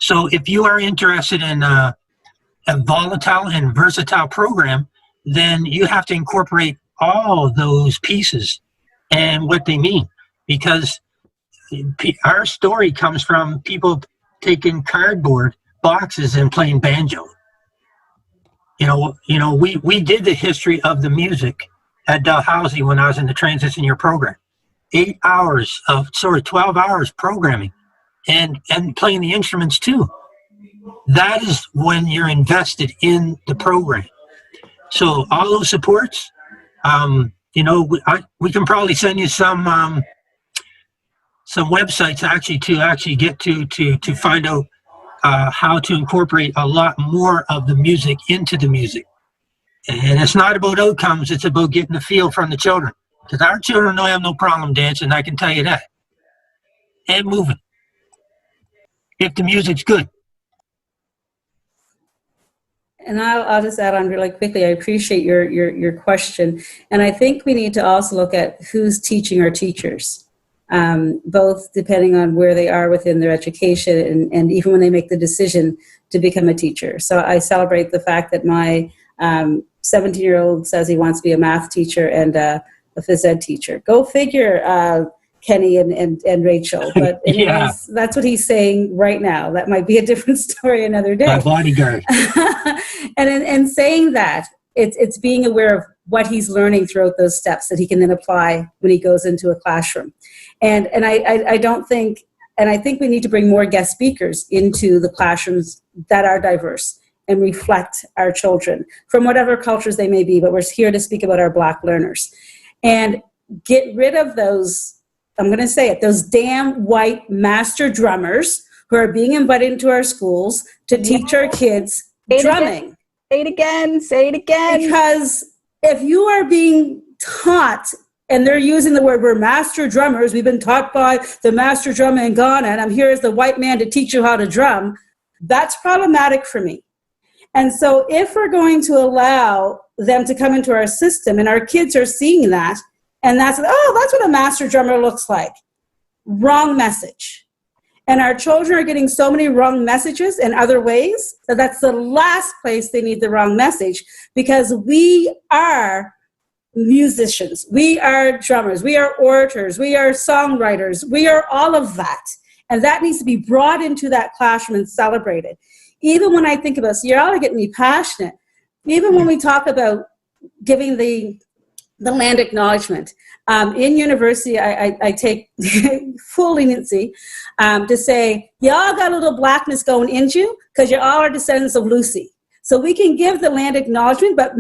So if you are interested in a volatile and versatile program, then you have to incorporate all those pieces and what they mean, because our story comes from people taking cardboard boxes and playing banjo. We did the history of the music at Dalhousie when I was in the transition year program. 12 hours programming and playing the instruments too. That is when you're invested in the program. So all those supports, we can probably send you some websites to get to find out how to incorporate a lot more of the music into the music. And it's not about outcomes, it's about getting the feel from the children. Because our children don't have no problem dancing, I can tell you that. And moving. If the music's good. And I'll just add on really quickly. I appreciate your question. And I think we need to also look at who's teaching our teachers, both depending on where they are within their education and even when they make the decision to become a teacher. So I celebrate the fact that my 17-year-old says he wants to be a math teacher and a phys ed teacher. Go figure. Kenny and Rachel. But anyways, that's what he's saying right now. That might be a different story another day. My bodyguard. And in saying that, it's being aware of what he's learning throughout those steps that he can then apply when he goes into a classroom. And I don't think, and I think we need to bring more guest speakers into the classrooms that are diverse and reflect our children from whatever cultures they may be, but we're here to speak about our Black learners. And get rid of those, I'm going to say it, those damn white master drummers who are being invited into our schools to teach our kids drumming. Say it again, say it again. Because if you are being taught, and they're using the word, we're master drummers, we've been taught by the master drummer in Ghana, and I'm here as the white man to teach you how to drum, that's problematic for me. And so if we're going to allow them to come into our system, and our kids are seeing that, and that's what a master drummer looks like. Wrong message. And our children are getting so many wrong messages in other ways that that's the last place they need the wrong message, because we are musicians, we are drummers, we are orators, we are songwriters, we are all of that. And that needs to be brought into that classroom and celebrated. Even when I think about, so you're all getting me passionate, even when we talk about giving the land acknowledgement. In university, I take full leniency to say, y'all got a little Blackness going into you because you all are descendants of Lucy. So we can give the land acknowledgement, but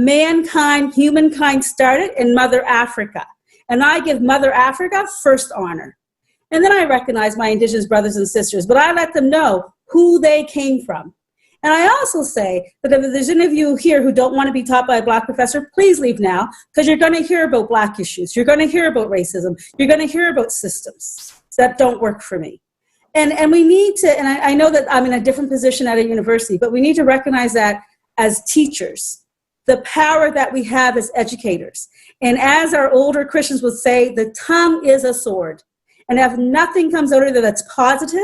humankind started in Mother Africa. And I give Mother Africa first honor. And then I recognize my Indigenous brothers and sisters, but I let them know who they came from. And I also say that if there's any of you here who don't want to be taught by a Black professor, please leave now, because you're going to hear about Black issues. You're going to hear about racism. You're going to hear about systems that don't work for me. And we need to, and I know that I'm in a different position at a university, but we need to recognize that as teachers, the power that we have as educators. And as our older Christians would say, the tongue is a sword. And if nothing comes out of it that's positive,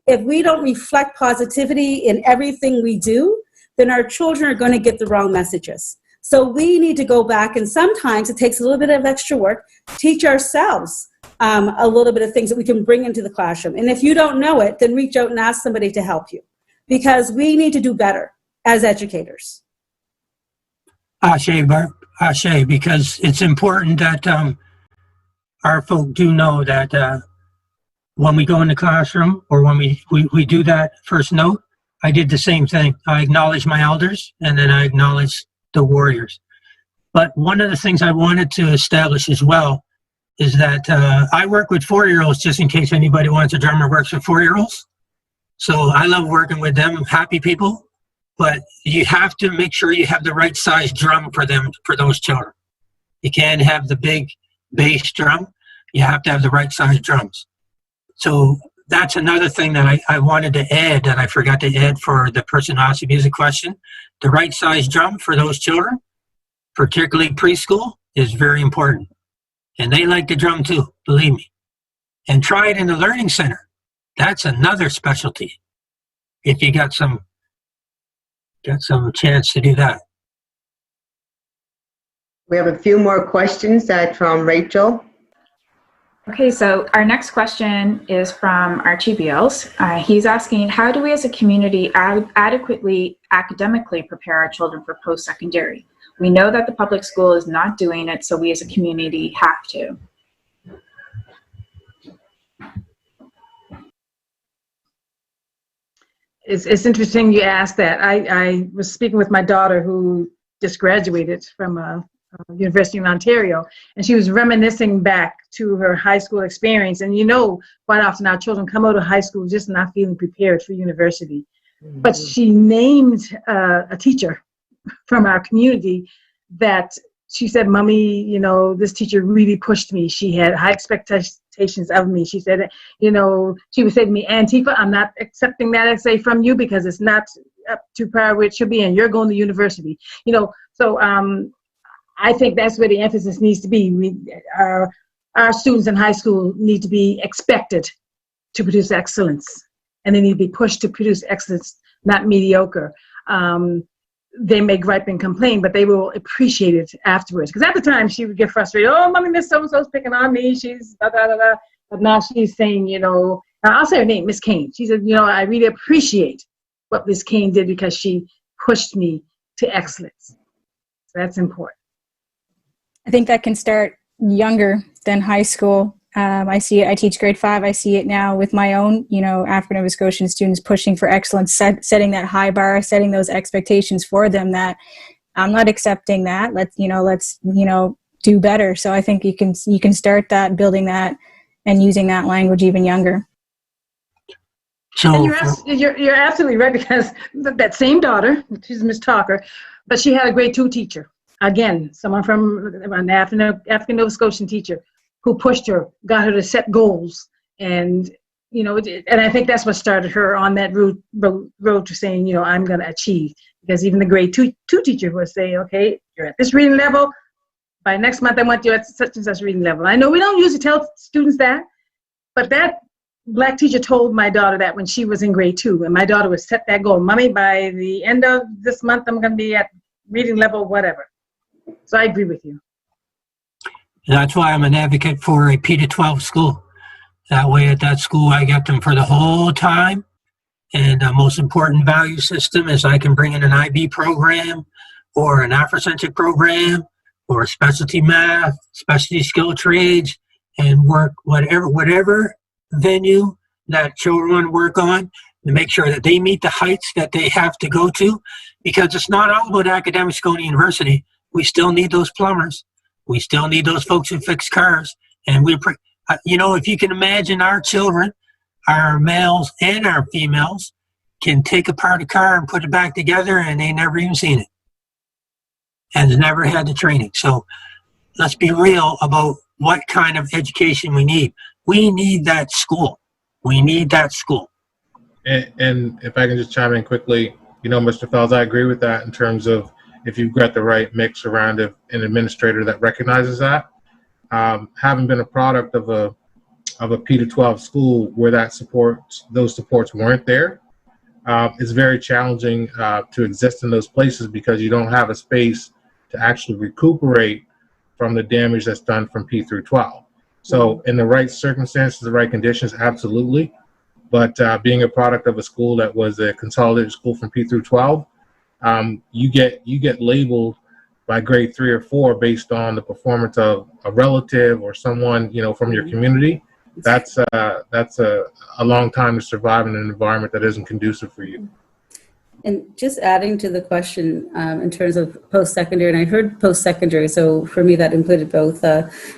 if we don't reflect positivity in everything we do, then our children are going to get the wrong messages. So we need to go back, and sometimes it takes a little bit of extra work, teach ourselves a little bit of things that we can bring into the classroom. And if you don't know it, then reach out and ask somebody to help you, because we need to do better as educators. Ashe, because it's important that our folk do know that when we go in the classroom, or when we do that first note, I did the same thing. I acknowledge my elders, and then I acknowledge the warriors. But one of the things I wanted to establish as well is that I work with 4-year-olds, just in case anybody wants a drummer works with 4-year-olds. So I love working with them, happy people. But you have to make sure you have the right size drum for them, for those children. You can't have the big bass drum. You have to have the right size drums. So that's another thing that I wanted to add, that I forgot to add for the person who asked the music question. The right size drum for those children, particularly preschool, is very important. And they like to drum too, believe me. And try it in the learning center. That's another specialty, if you got some chance to do that. We have a few more questions from Rachel. Okay, so our next question is from Archie Beals. He's asking, how do we as a community adequately academically prepare our children for post-secondary? We know that the public school is not doing it, so we as a community have to. It's interesting you asked that. I was speaking with my daughter who just graduated from University in Ontario, and she was reminiscing back to her high school experience. And quite often our children come out of high school just not feeling prepared for university. Mm-hmm. But she named a teacher from our community that she said, "Mommy, this teacher really pushed me. She had high expectations of me." She said, she would say to me, "Antifa, I'm not accepting that essay from you because it's not up to par where it should be, and you're going to university." So I think that's where the emphasis needs to be. Our students in high school need to be expected to produce excellence, and they need to be pushed to produce excellence, not mediocre. They may gripe and complain, but they will appreciate it afterwards. Because at the time, she would get frustrated. "Oh, Mommy, Miss So-and-so's picking on me. She's da da da da." But now she's saying, I'll say her name, Miss Kane. She said, I really appreciate what Miss Kane did because she pushed me to excellence. So that's important. I think that can start younger than high school. I see it. I teach grade 5. I see it now with my own, African Nova Scotian students pushing for excellence, setting that high bar, setting those expectations for them that I'm not accepting that. Let's do better. So I think you can start that, building that, and using that language even younger. So and you're absolutely right, because that same daughter, she's Miss Talker, but she had a grade 2 teacher. Again, someone from an African Nova Scotian teacher who pushed her, got her to set goals, and and I think that's what started her on that road to saying, I'm going to achieve. Because even the grade 2 teacher would say, okay, you're at this reading level. By next month, I want you at such and such reading level. I know we don't usually tell students that, but that Black teacher told my daughter that when she was in grade 2, and my daughter would set that goal. Mommy, by the end of this month, I'm going to be at reading level, whatever. So I agree with you. That's why I'm an advocate for a P-12 school. That way at that school, I get them for the whole time. And the most important value system is I can bring in an IB program or an Afrocentric program or specialty math, specialty skill trades, and work whatever venue that children want to work on to make sure that they meet the heights that they have to go to, because it's not all about academics going to university. We still need those plumbers. We still need those folks who fix cars. And if you can imagine, our children, our males and our females, can take apart a car and put it back together, and they never even seen it and never had the training. So let's be real about what kind of education we need. We need that school. We need that school. And if I can just chime in quickly, Mr. Fells, I agree with that in terms of if you've got the right mix around an administrator that recognizes that. Having been a product of a P-12 school where those supports weren't there, it's very challenging to exist in those places because you don't have a space to actually recuperate from the damage that's done from P through 12. So in the right circumstances, the right conditions, absolutely. But being a product of a school that was a consolidated school from P through 12, you get labeled by grade 3 or 4 based on the performance of a relative or someone from your community. That's a long time to survive in an environment that isn't conducive for you. And just adding to the question in terms of post-secondary, and I heard post-secondary, so for me that included both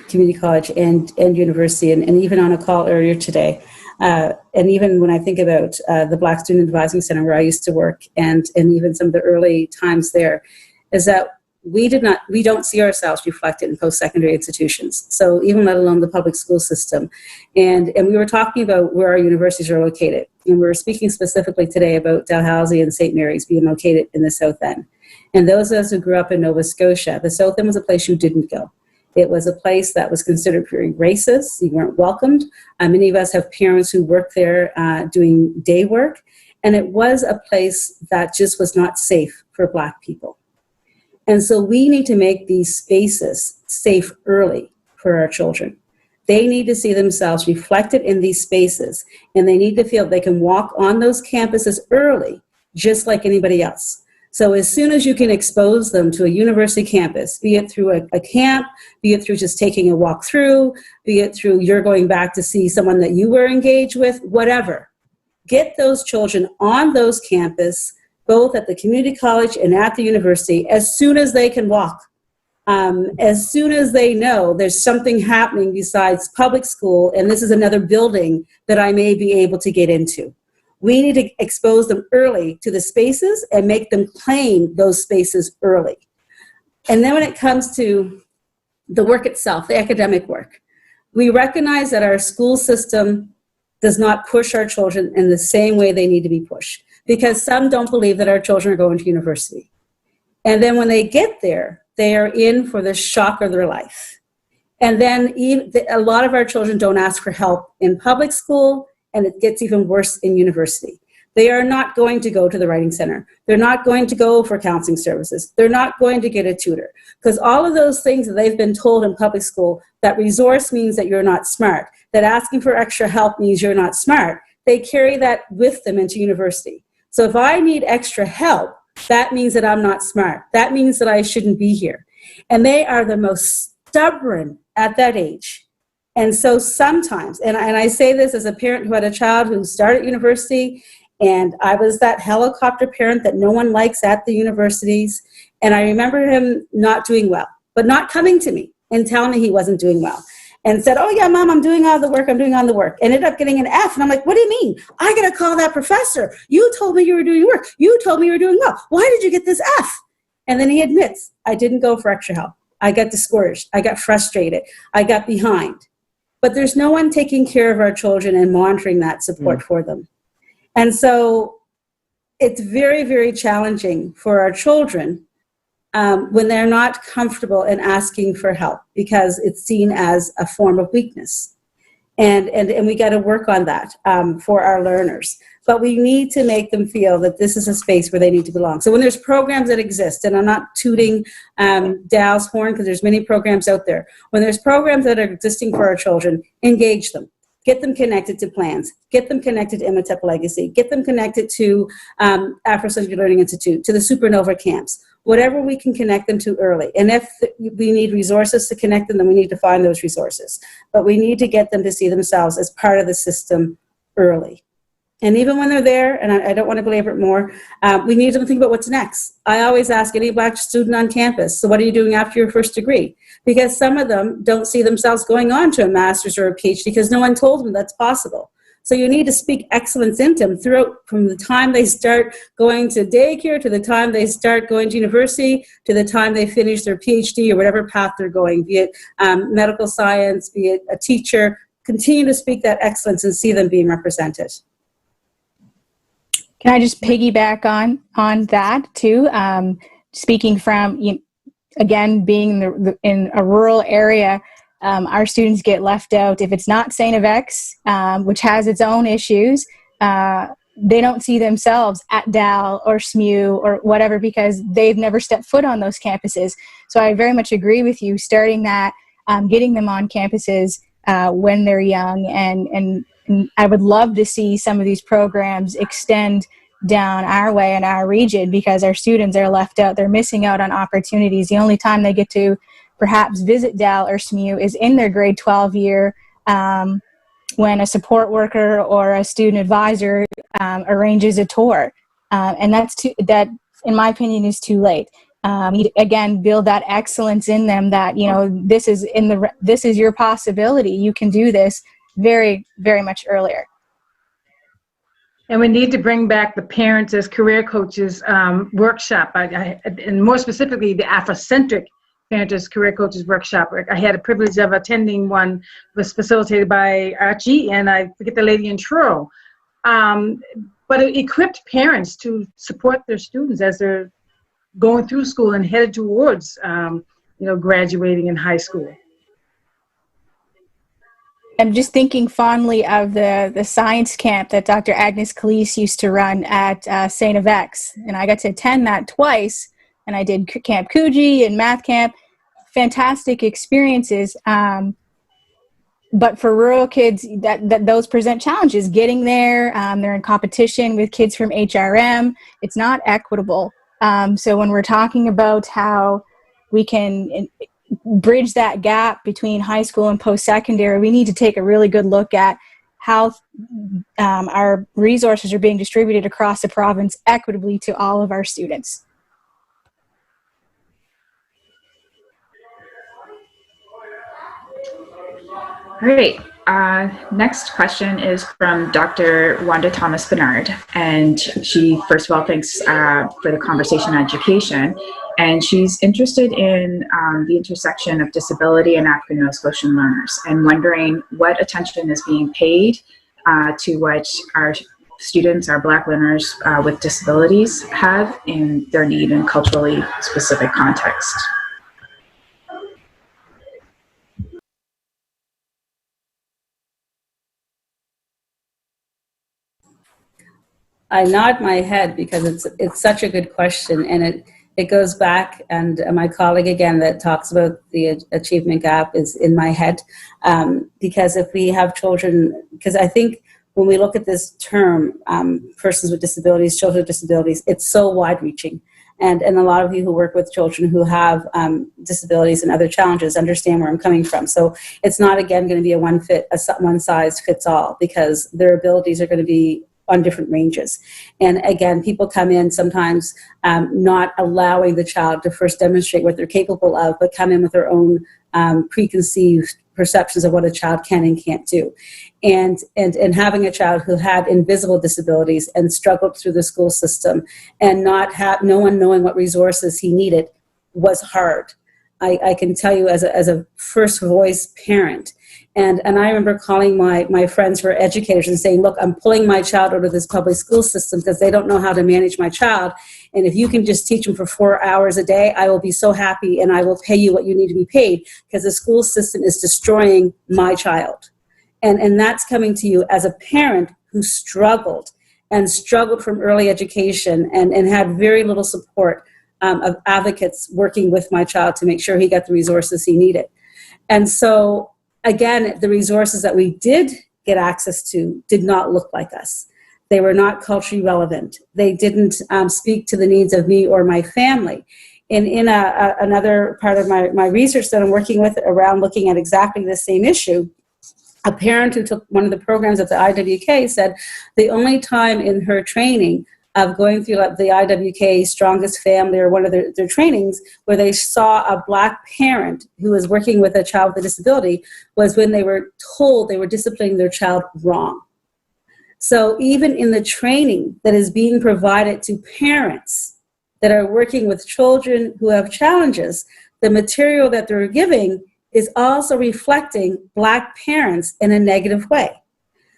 community college and university, and even on a call earlier today. And even when I think about the Black Student Advising Center where I used to work, and even some of the early times there, is that we don't see ourselves reflected in post-secondary institutions. So even let alone the public school system. And we were talking about where our universities are located. And we were speaking specifically today about Dalhousie and St. Mary's being located in the South End. And those of us who grew up in Nova Scotia, the South End was a place you didn't go. It was a place that was considered very racist. You weren't welcomed. Many of us have parents who work there doing day work. And it was a place that just was not safe for Black people. And so we need to make these spaces safe early for our children. They need to see themselves reflected in these spaces, and they need to feel they can walk on those campuses early, just like anybody else. So as soon as you can expose them to a university campus, be it through a camp, be it through just taking a walk through, be it through you're going back to see someone that you were engaged with, whatever. Get those children on those campuses, both at the community college and at the university, as soon as they can walk. As soon as they know there's something happening besides public school, and this is another building that I may be able to get into. We need to expose them early to the spaces and make them claim those spaces early. And then when it comes to the work itself, the academic work, we recognize that our school system does not push our children in the same way they need to be pushed, because some don't believe that our children are going to university. And then when they get there, they are in for the shock of their life. And then a lot of our children don't ask for help in public school, and it gets even worse in university. They are not going to go to the Writing Center. They're not going to go for counseling services. They're not going to get a tutor. Because all of those things that they've been told in public school, that resource means that you're not smart. that asking for extra help means you're not smart, they carry that with them into university. So if I need extra help, that means that I'm not smart. That means that I shouldn't be here. And they are the most stubborn at that age. And so sometimes, and I say this as a parent who had a child who started university, and I was that helicopter parent that no one likes at the universities. And I remember him not doing well, but not coming to me and telling me he wasn't doing well. And said, oh yeah, Mom, I'm doing all the work. Ended up getting an F. And I'm like, what do you mean? I got to call that professor. You told me you were doing your work. You told me you were doing well. Why did you get this F? And then he admits, I didn't go for extra help. I got discouraged. I got frustrated. I got behind. But there's no one taking care of our children and monitoring that support for them. And so it's very, very challenging for our children when they're not comfortable in asking for help, because it's seen as a form of weakness. And we got to work on that for our learners. But we need to make them feel that this is a space where they need to belong. So when there's programs that exist, and I'm not tooting Dal's horn because there's many programs out there. When there's programs that are existing for our children, engage them. Get them connected to plans. Get them connected to Imhotep Legacy. Get them connected to Afro-Centered Learning Institute, to the Supernova camps. Whatever we can connect them to early. And if we need resources to connect them, then we need to find those resources. But we need to get them to see themselves as part of the system early. And even when they're there, and I don't want to belabor it more, we need them to think about what's next. I always ask any Black student on campus, so what are you doing after your first degree? Because some of them don't see themselves going on to a master's or a PhD because no one told them that's possible. So you need to speak excellence into them throughout, from the time they start going to daycare, to the time they start going to university, to the time they finish their PhD or whatever path they're going, be it medical science, be it a teacher. Continue to speak that excellence and see them being represented. Can I just piggyback on that too? Speaking from, again, being in a rural area, our students get left out. If it's not St. X, which has its own issues, they don't see themselves at DAL or SMU or whatever because they've never stepped foot on those campuses. So I very much agree with you, starting that, getting them on campuses when they're young. And I would love to see some of these programs extend down our way in our region because our students are left out. They're missing out on opportunities. The only time they get to perhaps visit DAL or SMU is in their grade 12 year when a support worker or a student advisor arranges a tour. And that, in my opinion, is too late. Again, build that excellence in them that, this is your possibility. You can do this very, very much earlier. And we need to bring back the Parents as Career Coaches workshop, and more specifically, the Afrocentric Parents as Career Coaches workshop. I had a privilege of attending one. It was facilitated by Archie, and I forget the lady in Truro. But it equipped parents to support their students as they're going through school and headed towards, graduating in high school. I'm just thinking fondly of the science camp that Dr. Agnes Calise used to run at St. X, and I got to attend that twice, and I did Camp Coogee and math camp. Fantastic experiences, but for rural kids, that those present challenges. Getting there, they're in competition with kids from HRM. It's not equitable. So when we're talking about how we can bridge that gap between high school and post-secondary, we need to take a really good look at how our resources are being distributed across the province equitably to all of our students. Great. Next question is from Dr. Wanda Thomas Bernard, and she first of all thanks for the conversation on education, and she's interested in the intersection of disability and African Nova Scotian learners, and wondering what attention is being paid to what our students, our Black learners with disabilities have in their need in culturally specific context. I nod my head because it's such a good question, and it goes back, and my colleague again that talks about the achievement gap is in my head, because if we have children, because I think when we look at this term, persons with disabilities, children with disabilities, it's so wide-reaching. And a lot of you who work with children who have disabilities and other challenges understand where I'm coming from. So it's not, again, going to be a one-size-fits-all, because their abilities are going to be on different ranges. And again, people come in sometimes not allowing the child to first demonstrate what they're capable of, but come in with their own preconceived perceptions of what a child can and can't do. And having a child who had invisible disabilities and struggled through the school system and not have no one knowing what resources he needed was hard. I can tell you as a first voice parent. And I remember calling my friends who are educators and saying, look, I'm pulling my child out of this public school system because they don't know how to manage my child. And if you can just teach them for 4 hours a day, I will be so happy, and I will pay you what you need to be paid, because the school system is destroying my child. And that's coming to you as a parent who struggled from early education and had very little support of advocates working with my child to make sure he got the resources he needed. And so, again, the resources that we did get access to did not look like us. They were not culturally relevant. They didn't speak to the needs of me or my family. In another part of my research that I'm working with around looking at exactly the same issue, a parent who took one of the programs at the IWK said the only time in her training of going through the IWK Strongest Family or one of their trainings where they saw a Black parent who was working with a child with a disability was when they were told they were disciplining their child wrong. So even in the training that is being provided to parents that are working with children who have challenges, the material that they're giving is also reflecting Black parents in a negative way.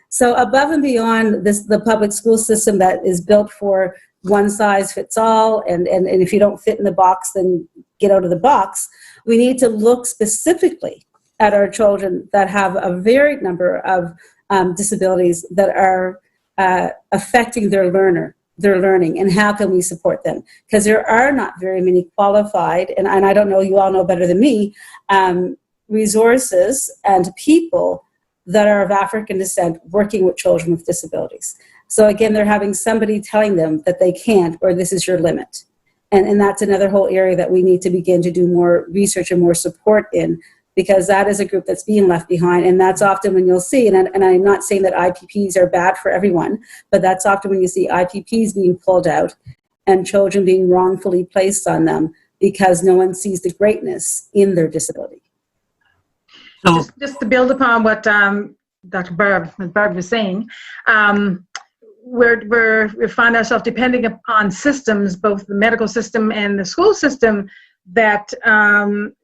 So above and beyond the public school system that is built for one size fits all, and if you don't fit in the box, then get out of the box, we need to look specifically at our children that have a varied number of disabilities that are affecting their learning, and how can we support them? Because there are not very many qualified, and I don't know, you all know better than me, resources and people that are of African descent working with children with disabilities. So again, they're having somebody telling them that they can't, or this is your limit. And that's another whole area that we need to begin to do more research and more support in, because that is a group that's being left behind. And that's often when you'll see, and I'm not saying that IPPs are bad for everyone, but that's often when you see IPPs being pulled out and children being wrongfully placed on them because no one sees the greatness in their disability. So, Just to build upon what Dr. Barb was saying, we find ourselves depending upon systems, both the medical system and the school system, that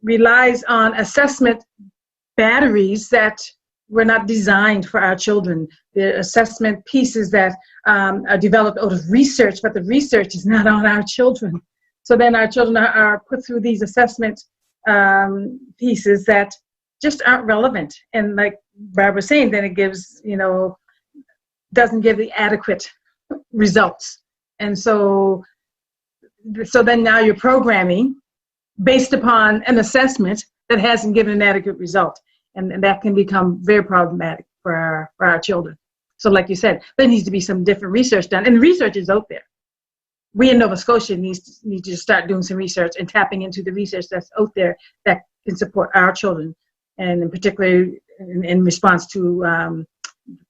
relies on assessment batteries that were not designed for our children. The assessment pieces that are developed out of research, but the research is not on our children. So then our children are put through these assessment pieces that just aren't relevant. And like Barbara was saying, then it gives, doesn't give the adequate results. And so then now you're programming based upon an assessment that hasn't given an adequate result. And that can become very problematic for our children. So like you said, there needs to be some different research done. And the research is out there. We in Nova Scotia need to start doing some research and tapping into the research that's out there that can support our children. And in particular, in response to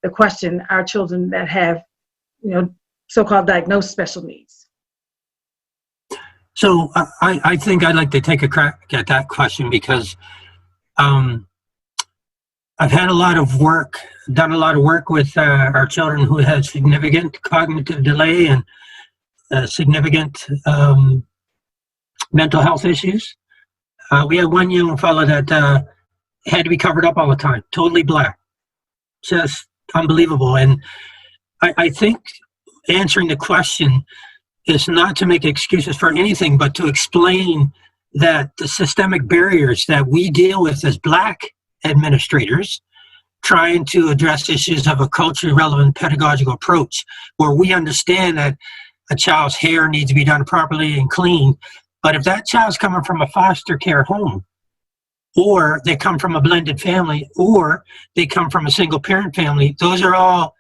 the question, our children that have, so-called diagnosed special needs. So I think I'd like to take a crack at that question, because I've had a lot of work, done a lot of work with our children who have significant cognitive delay and significant mental health issues. We had one young fellow that had to be covered up all the time, totally Black, just unbelievable. And I think answering the question is not to make excuses for anything, but to explain that the systemic barriers that we deal with as Black administrators, trying to address issues of a culturally relevant pedagogical approach, where we understand that a child's hair needs to be done properly and clean, But if that child's coming from a foster care home, or they come from a blended family, or they come from a single parent family, those are all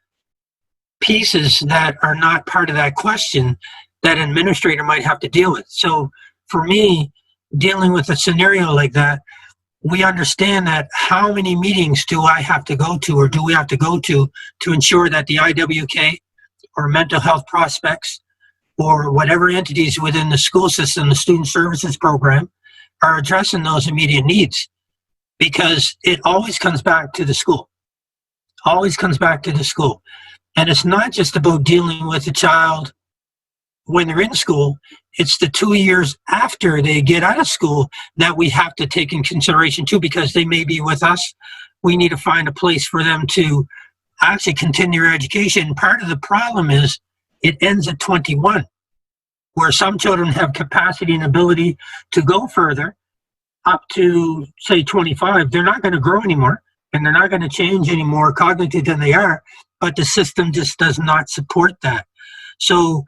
pieces that are not part of that question that an administrator might have to deal with. So for me, dealing with a scenario like that, we understand that how many meetings do I have to go to, or do we have to go to ensure that the IWK or mental health prospects or whatever entities within the school system, the student services program, are addressing those immediate needs. Because it always comes back to the school. Always comes back to the school. And it's not just about dealing with the child when they're in school, it's the 2 years after they get out of school that we have to take in consideration too, because they may be with us. We need to find a place for them to actually continue their education. Part of the problem is it ends at 21, where some children have capacity and ability to go further up to, say, 25. They're not going to grow anymore, and they're not going to change any more cognitive than they are, but the system just does not support that. So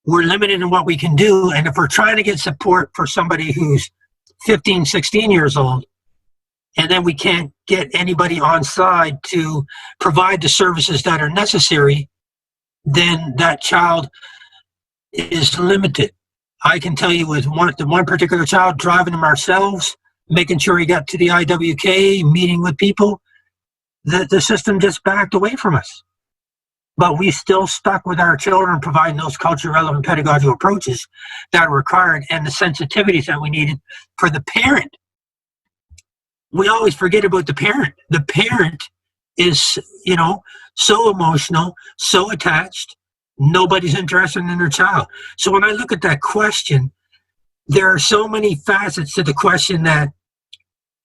we're limited in what we can do, and if we're trying to get support for somebody who's 15, 16 years old, and then we can't get anybody on side to provide the services that are necessary, then that child is limited. I can tell you with one particular child, driving him ourselves, making sure he got to the IWK, meeting with people, the system just backed away from us. But we still stuck with our children, providing those culturally relevant pedagogical approaches that are required and the sensitivities that we needed for the parent. We always forget about the parent. The parent is, so emotional, so attached, nobody's interested in their child. So when I look at that question, there are so many facets to the question that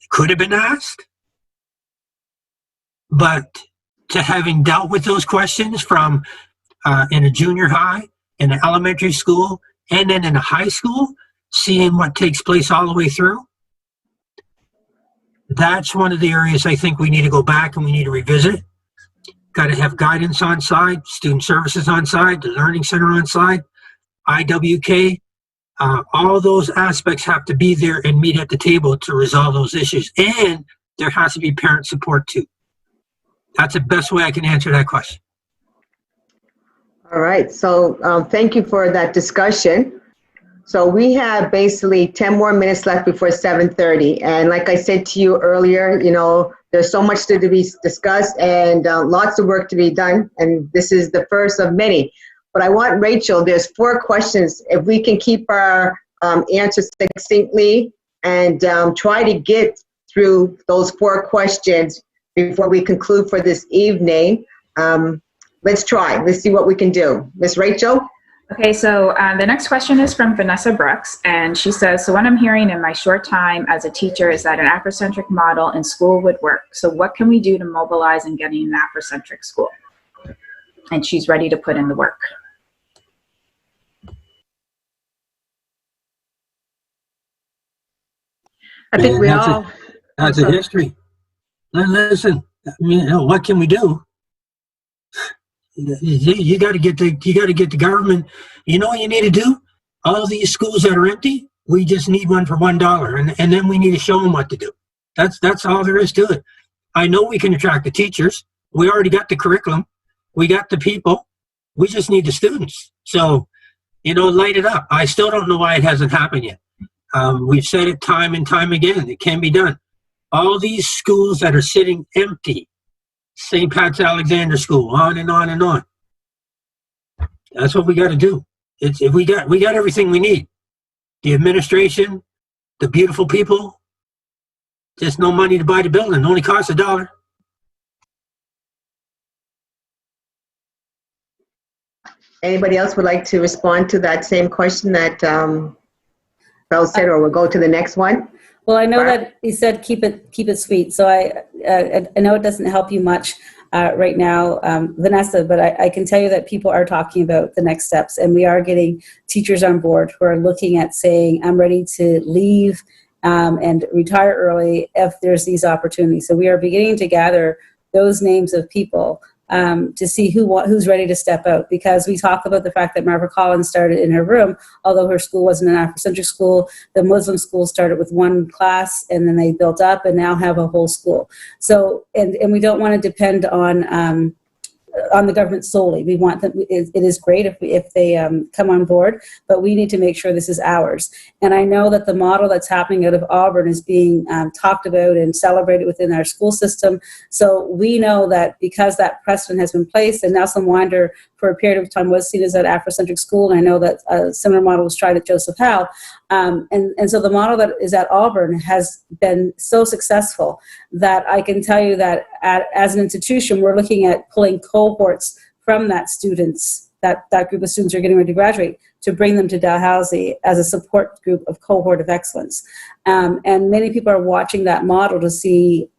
could have been asked, but to having dealt with those questions from in a junior high, in an elementary school, and then in a high school, seeing what takes place all the way through, that's one of the areas I think we need to go back and we need to revisit. Got to have guidance on side, student services on side, the learning center on side, IWK. All those aspects have to be there and meet at the table to resolve those issues. And there has to be parent support too. That's the best way I can answer that question. All right, so thank you for that discussion. So we have basically 10 more minutes left before 7:30. And like I said to you earlier, there's so much to be discussed and lots of work to be done. And this is the first of many. But I want Rachel, there's 4 questions. If we can keep our answers succinctly and try to get through those 4 questions before we conclude for this evening. Let's try. Let's see what we can do. Miss Rachel? Okay, so the next question is from Vanessa Brooks, and she says, so what I'm hearing in my short time as a teacher is that an Afrocentric model in school would work. So what can we do to mobilize and get an Afrocentric school? And she's ready to put in the work. I think we all... That's a history. Listen, what can we do? You got to get the government. You know what you need to do? All these schools that are empty, we just need one for $1, and then we need to show them what to do. That's all there is to it. I know we can attract the teachers. We already got the curriculum. We got the people. We just need the students. So, light it up. I still don't know why it hasn't happened yet. We've said it time and time again. It can be done. All these schools that are sitting empty, St. Pat's Alexander School, on and on and on. That's what we got to do. If we got everything we need. The administration, the beautiful people, just no money to buy the building. It only costs $1. Anybody else would like to respond to that same question that Belle said, or we'll go to the next one? Well, I know that you said keep it sweet, so I know it doesn't help you much right now, Vanessa, but I can tell you that people are talking about the next steps, and we are getting teachers on board who are looking at saying, I'm ready to leave and retire early if there's these opportunities. So we are beginning to gather those names of people to see who's ready to step out, because we talk about the fact that Margaret Collins started in her room, although her school wasn't an Afrocentric school. The Muslim school started with one class, and then they built up and now have a whole school. So, and we don't want to depend on the government solely. We want them. It is great if they come on board, but we need to make sure this is ours. And I know that the model that's happening out of Auburn is being talked about and celebrated within our school system. So we know that because that precedent has been placed, and Nelson Winder for a period of time was seen as that Afrocentric school, and I know that a similar model was tried at Joseph Howe. And so the model that is at Auburn has been so successful that I can tell you that as an institution, we're looking at pulling cohorts from that group of students who are getting ready to graduate, to bring them to Dalhousie as a support group of cohort of excellence. And many people are watching that model to see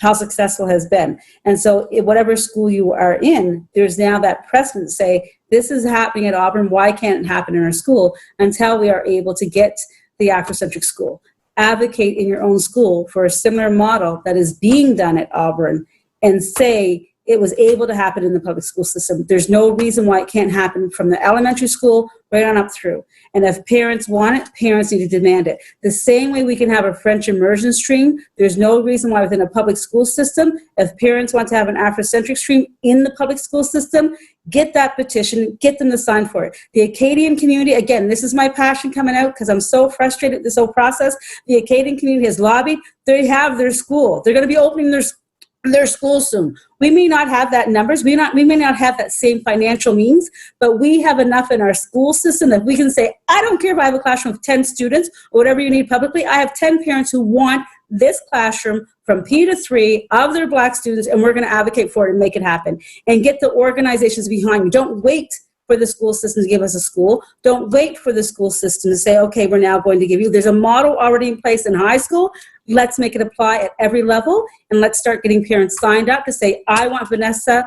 how successful it has been. And so whatever school you are in, there's now that precedent to say, this is happening at Auburn, why can't it happen in our school, until we are able to get the Afrocentric school. Advocate in your own school for a similar model that is being done at Auburn, and say it was able to happen in the public school system. There's no reason why it can't happen from the elementary school right on up through. And if parents want it, parents need to demand it. The same way we can have a French immersion stream, there's no reason why within a public school system, if parents want to have an Afrocentric stream in the public school system, get that petition, get them to sign for it. The Acadian community, again, this is my passion coming out because I'm so frustrated with this whole process. The Acadian community has lobbied. They have their school. They're going to be opening their school soon. We may not have that numbers. We may not have that same financial means, but we have enough in our school system that we can say, I don't care if I have a classroom of 10 students or whatever you need publicly. I have 10 parents who want this classroom from P to 3 of their Black students, and we're going to advocate for it and make it happen. And get the organizations behind you. Don't wait for the school system to give us a school. Don't wait for the school system to say, okay, we're now going to give you. There's a model already in place in high school. Let's make it apply at every level, and let's start getting parents signed up to say, I want Vanessa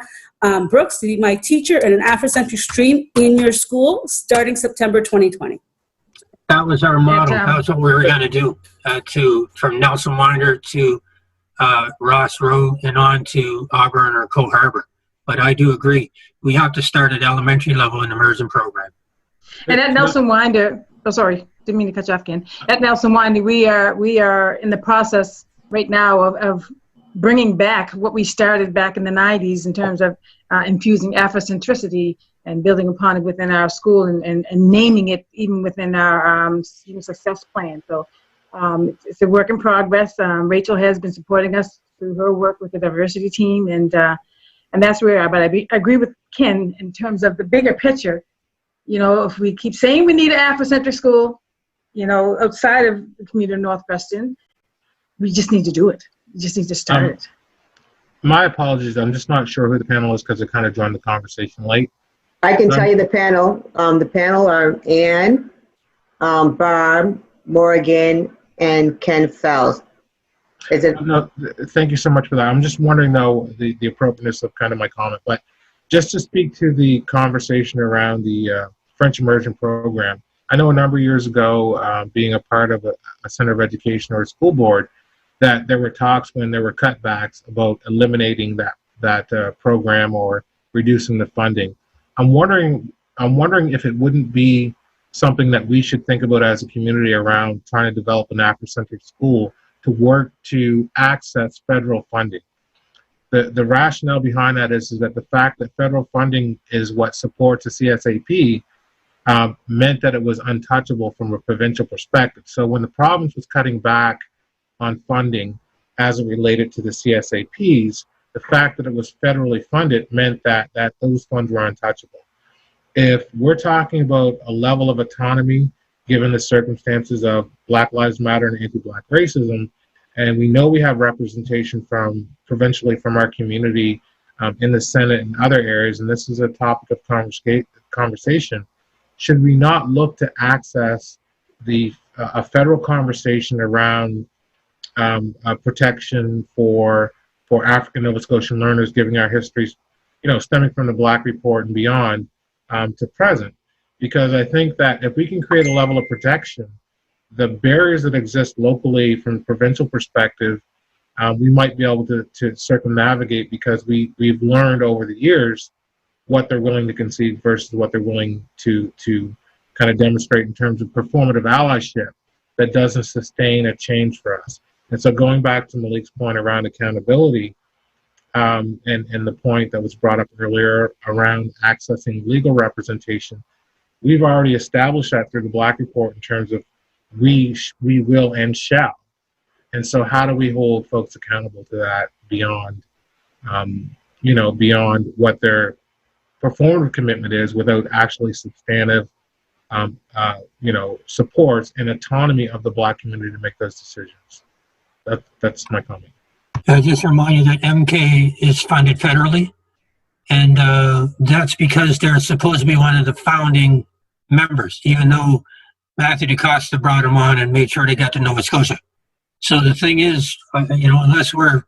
Brooks to be my teacher in an Afrocentric stream in your school starting September 2020. That was our model. That's what we were going to do, from Nelson Winder to Ross Road and on to Auburn or Cole Harbour. But I do agree. We have to start at elementary level in the immersion program. And at Nelson Winder, didn't mean to cut you off again. At Nelson Winder, we are in the process right now of bringing back what we started back in the 90s in terms of infusing Afrocentricity and building upon it within our school and naming it even within our student success plan. So it's a work in progress. Rachel has been supporting us through her work with the diversity team, and that's where we are. But I agree with Ken in terms of the bigger picture. You know, if we keep saying we need an Afrocentric school, you know, outside of the community of North Preston, we just need to do it. We just need to start it. My apologies. I'm just not sure who the panel is because I kind of joined the conversation late. I can tell you the panel. The panel are Ann, Barb, Morgan, and Ken Fells. Is it? No, thank you so much for that. I'm just wondering, though, the appropriateness of kind of my comment. But just to speak to the conversation around the French immersion program, I know a number of years ago, being a part of a center of education or a school board, that there were talks when there were cutbacks about eliminating that program or reducing the funding. I'm wondering if it wouldn't be something that we should think about as a community around trying to develop an Afrocentric school to work to access federal funding. The rationale behind that is that the fact that federal funding is what supports the CSAP meant that it was untouchable from a provincial perspective. So when the province was cutting back on funding as it related to the CSAPs, the fact that it was federally funded meant that those funds were untouchable. If we're talking about a level of autonomy, given the circumstances of Black Lives Matter and anti-Black racism, and we know we have representation provincially from our community in the Senate and other areas, and this is a topic of conversation, should we not look to access a federal conversation around protection for African Nova Scotian learners, giving our histories, stemming from the Black Report and beyond to present? Because I think that if we can create a level of protection, the barriers that exist locally from a provincial perspective we might be able to circumnavigate, because we've learned over the years what they're willing to concede versus what they're willing to kind of demonstrate in terms of performative allyship that doesn't sustain a change for us. And so going back to Malik's point around accountability, and the point that was brought up earlier around accessing legal representation, we've already established that through the Black Report in terms of we will and shall. And so how do we hold folks accountable to that beyond, beyond what their performative commitment is, without actually substantive, supports and autonomy of the Black community to make those decisions? That's my comment. I just remind you that MK is funded federally, and that's because they're supposed to be one of the founding members, even though Matthew DaCosta brought them on and made sure they got to Nova Scotia. So the thing is, unless we're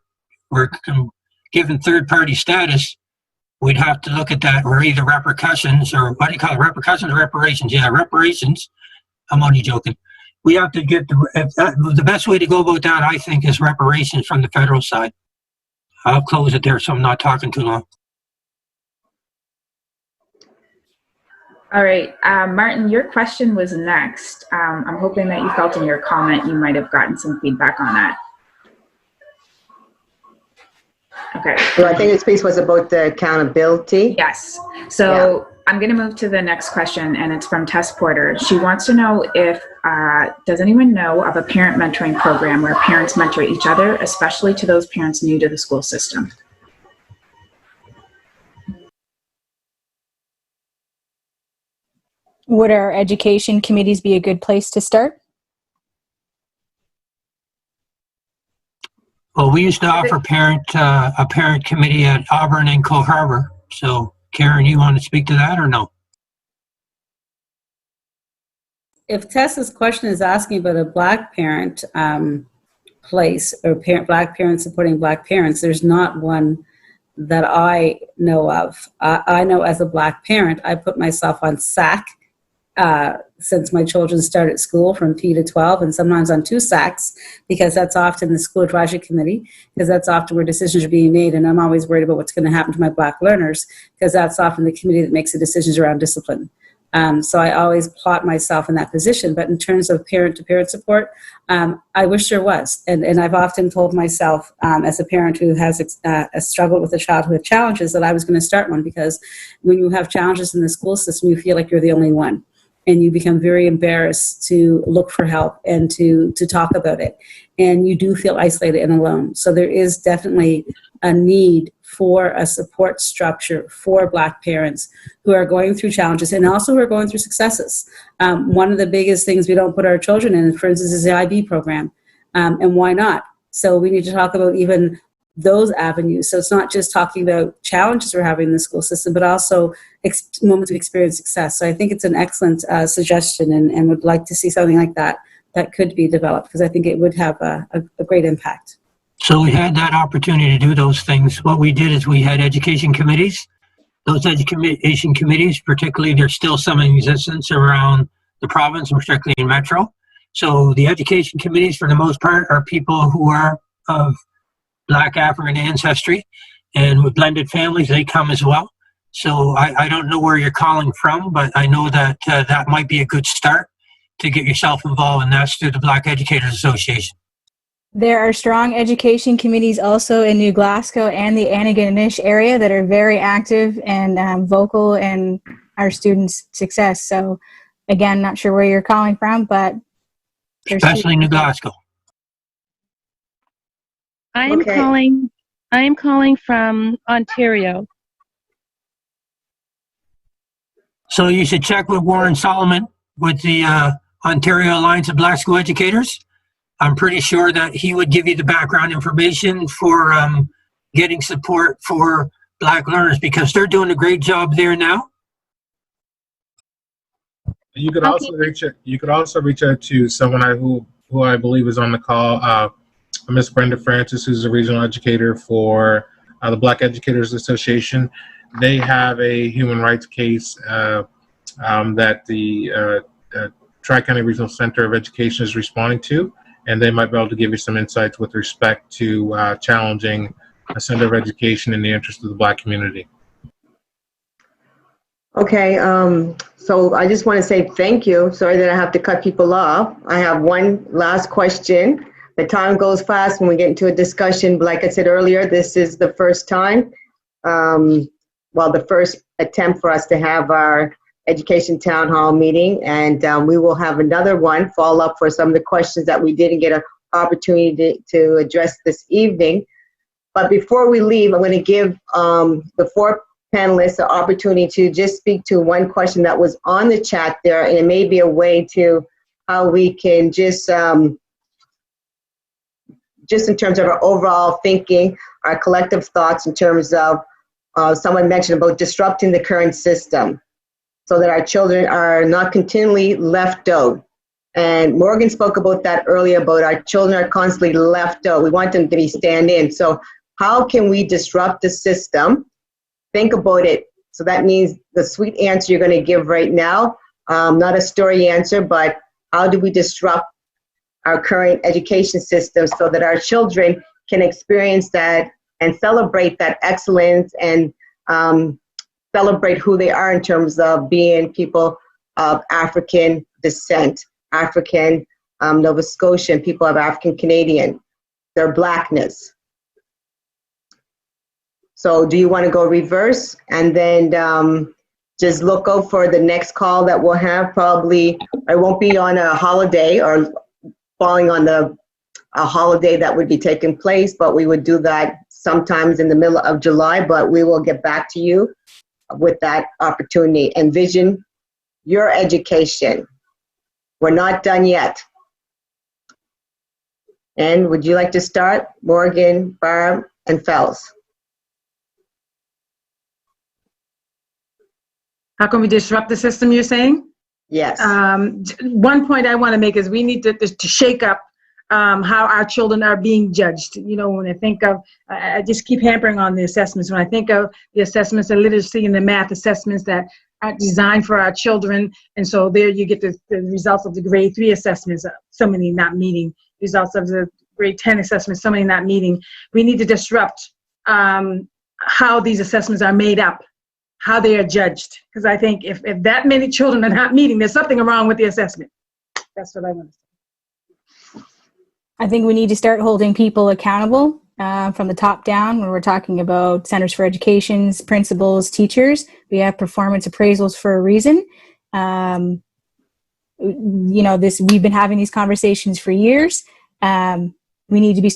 given third-party status, we'd have to look at that, or either repercussions, or what do you call it, repercussions or reparations? Yeah, reparations. I'm only joking. We have to get the best way to go about that, I think, is reparations from the federal side. I'll close it there so I'm not talking too long. All right, Martin, your question was next. I'm hoping that you felt in your comment you might have gotten some feedback on that. Okay. Well, I think this piece was about the accountability. Yes. So I'm going to move to the next question, and it's from Tess Porter. She wants to know if, does anyone know of a parent mentoring program where parents mentor each other, especially to those parents new to the school system? Would our education committees be a good place to start? Well, we used to offer a parent committee at Auburn and Cove Harbor. So, Karen, you want to speak to that or no? If Tessa's question is asking about a Black parent place, or Black parents supporting Black parents, there's not one that I know of. I know as a Black parent, I put myself on SAC since my children started school from P to 12, and sometimes on 2 SACs, because that's often the school advisory committee, because that's often where decisions are being made, and I'm always worried about what's going to happen to my Black learners, because that's often the committee that makes the decisions around discipline. So I always plot myself in that position. But in terms of parent-to-parent support, I wish there was. And I've often told myself, as a parent who has struggled with a child who had challenges, that I was going to start one, because when you have challenges in the school system, you feel like you're the only one. And you become very embarrassed to look for help and to talk about it. And you do feel isolated and alone. So there is definitely a need for a support structure for Black parents who are going through challenges and also who are going through successes. One of the biggest things we don't put our children in, for instance, is the IB program. And why not? So we need to talk about even those avenues. So it's not just talking about challenges we're having in the school system, but also moments of experience success. So I think it's an excellent suggestion, and would like to see something like that could be developed, because I think it would have a great impact. So we had that opportunity to do those things. What we did is we had education committees. Those education committees, particularly, there's still some in existence around the province, particularly in Metro. So the education committees, for the most part, are people who are of Black African ancestry, and with blended families, they come as well. So I don't know where you're calling from, but I know that that might be a good start to get yourself involved, and that's through the Black Educators Association. There are strong education committees also in New Glasgow and the Antigonish area that are very active and vocal in our students' success. So again, not sure where you're calling from, but especially New Glasgow. I am calling from Ontario. So you should check with Warren Solomon with the Ontario Alliance of Black School Educators. I'm pretty sure that he would give you the background information for getting support for Black learners, because they're doing a great job there now. You could also reach out to someone who I believe is on the call, Miss Brenda Francis, who's a regional educator for the Black Educators Association. They have a human rights case that the Tri-County Regional Center of Education is responding to, and they might be able to give you some insights with respect to challenging a center of education in the interest of the Black community. Okay, so I just want to say thank you. Sorry that I have to cut people off. I have one last question. The time goes fast when we get into a discussion. But like I said earlier, this is the first time, the first attempt for us to have our education town hall meeting, and we will have another one, follow up for some of the questions that we didn't get an opportunity to address this evening. But before we leave, I'm going to give the four panelists the opportunity to just speak to one question that was on the chat there, and it may be a way to how we can just in terms of our overall thinking, our collective thoughts in terms of someone mentioned about disrupting the current system so that our children are not continually left out. And Morgan spoke about that earlier, about our children are constantly left out. We want them to be stand-in. So how can we disrupt the system? Think about it. So that means the sweet answer you're going to give right now, not a story answer, but how do we disrupt our current education system so that our children can experience that and celebrate that excellence and celebrate who they are in terms of being people of African descent, African Nova Scotian, people of African Canadian, their Blackness. So do you want to go reverse and then just look out for the next call that we'll have? Probably it won't be on a holiday or falling on a holiday that would be taking place, but we would do that sometimes in the middle of July, but we will get back to you with that opportunity. Envision your education. We're not done yet. And would you like to start, Morgan, Barb, and Fells? How can we disrupt the system, you're saying? Yes. One point I want to make is we need to shake up how our children are being judged. You know, when I think of, I just keep hampering on the assessments. When I think of the assessments, the literacy and the math assessments that aren't designed for our children, and so there you get the results of the grade 3 assessments, so many not meeting, results of the grade 10 assessments, so many not meeting. We need to disrupt how these assessments are made up, how they are judged. Because I think if that many children are not meeting, there's something wrong with the assessment. That's what I want to say. I think we need to start holding people accountable from the top down when we're talking about centers for education, principals, teachers. We have performance appraisals for a reason. You know, we've been having these conversations for years. We need to be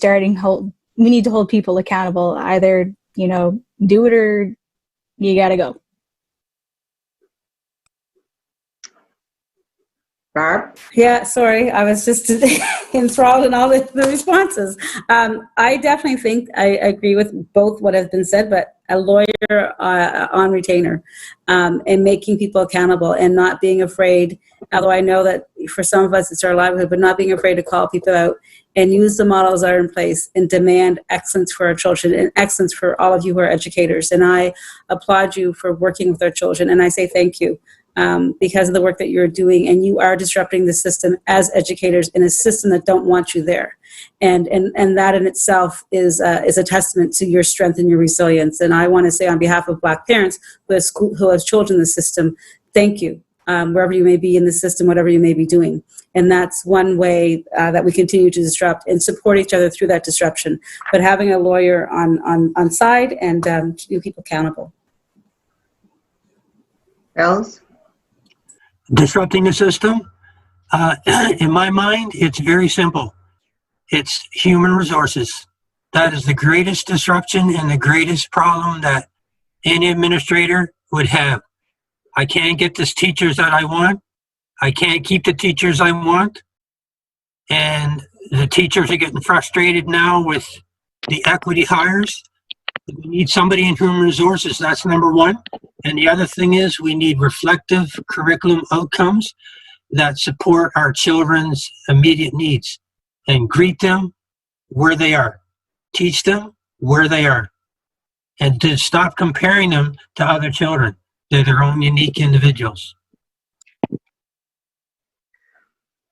we need to hold people accountable. Either, you know, do it or you gotta go. Barb? Yeah, sorry, I was just enthralled in all the responses. I definitely think I agree with both what has been said, but a lawyer on retainer and making people accountable and not being afraid, although I know that for some of us it's our livelihood, but not being afraid to call people out and use the models that are in place and demand excellence for our children and excellence for all of you who are educators. And I applaud you for working with our children, and I say thank you. Because of the work that you're doing, and you are disrupting the system as educators in a system that don't want you there, and that in itself is a testament to your strength and your resilience. And I want to say on behalf of Black parents who have children in the system, thank you, wherever you may be in the system, whatever you may be doing. And that's one way that we continue to disrupt and support each other through that disruption. But having a lawyer on side and keeping people accountable. Else? Disrupting the system, in my mind, it's very simple. It's human resources. That is the greatest disruption and the greatest problem that any administrator would have. I can't get the teachers that I want. I can't keep the teachers I want. And the teachers are getting frustrated now with the equity hires. We need somebody in human resources. That's number one. And the other thing is we need reflective curriculum outcomes that support our children's immediate needs and greet them where they are. Teach them where they are. And to stop comparing them to other children. They're their own unique individuals.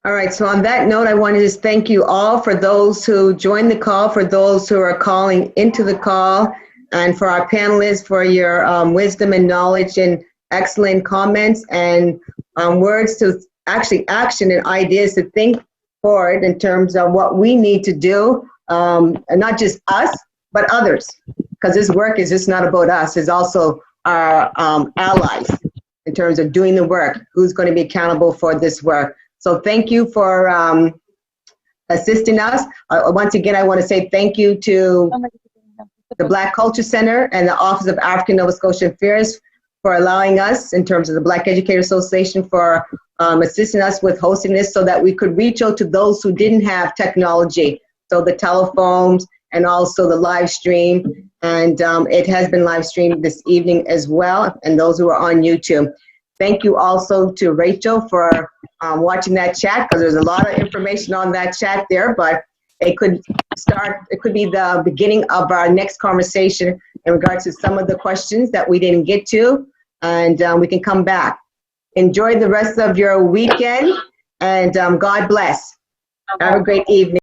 All right, so on that note, I want to just thank you all for those who joined the call, for those who are calling into the call, and for our panelists for your wisdom and knowledge and excellent comments and words to actually action and ideas to think forward in terms of what we need to do, and not just us, but others, because this work is just not about us, it's also our allies in terms of doing the work, who's going to be accountable for this work. So thank you for assisting us. Once again, I want to say thank you to the Black Culture Center and the Office of African Nova Scotia Affairs for allowing us, in terms of the Black Educators Association, for assisting us with hosting this so that we could reach out to those who didn't have technology. So the telephones and also the live stream. And it has been live streamed this evening as well, and those who are on YouTube. Thank you also to Rachel for watching that chat, because there's a lot of information on that chat there, but it could be the beginning of our next conversation in regards to some of the questions that we didn't get to, and we can come back. Enjoy the rest of your weekend, and God bless. Have a great evening.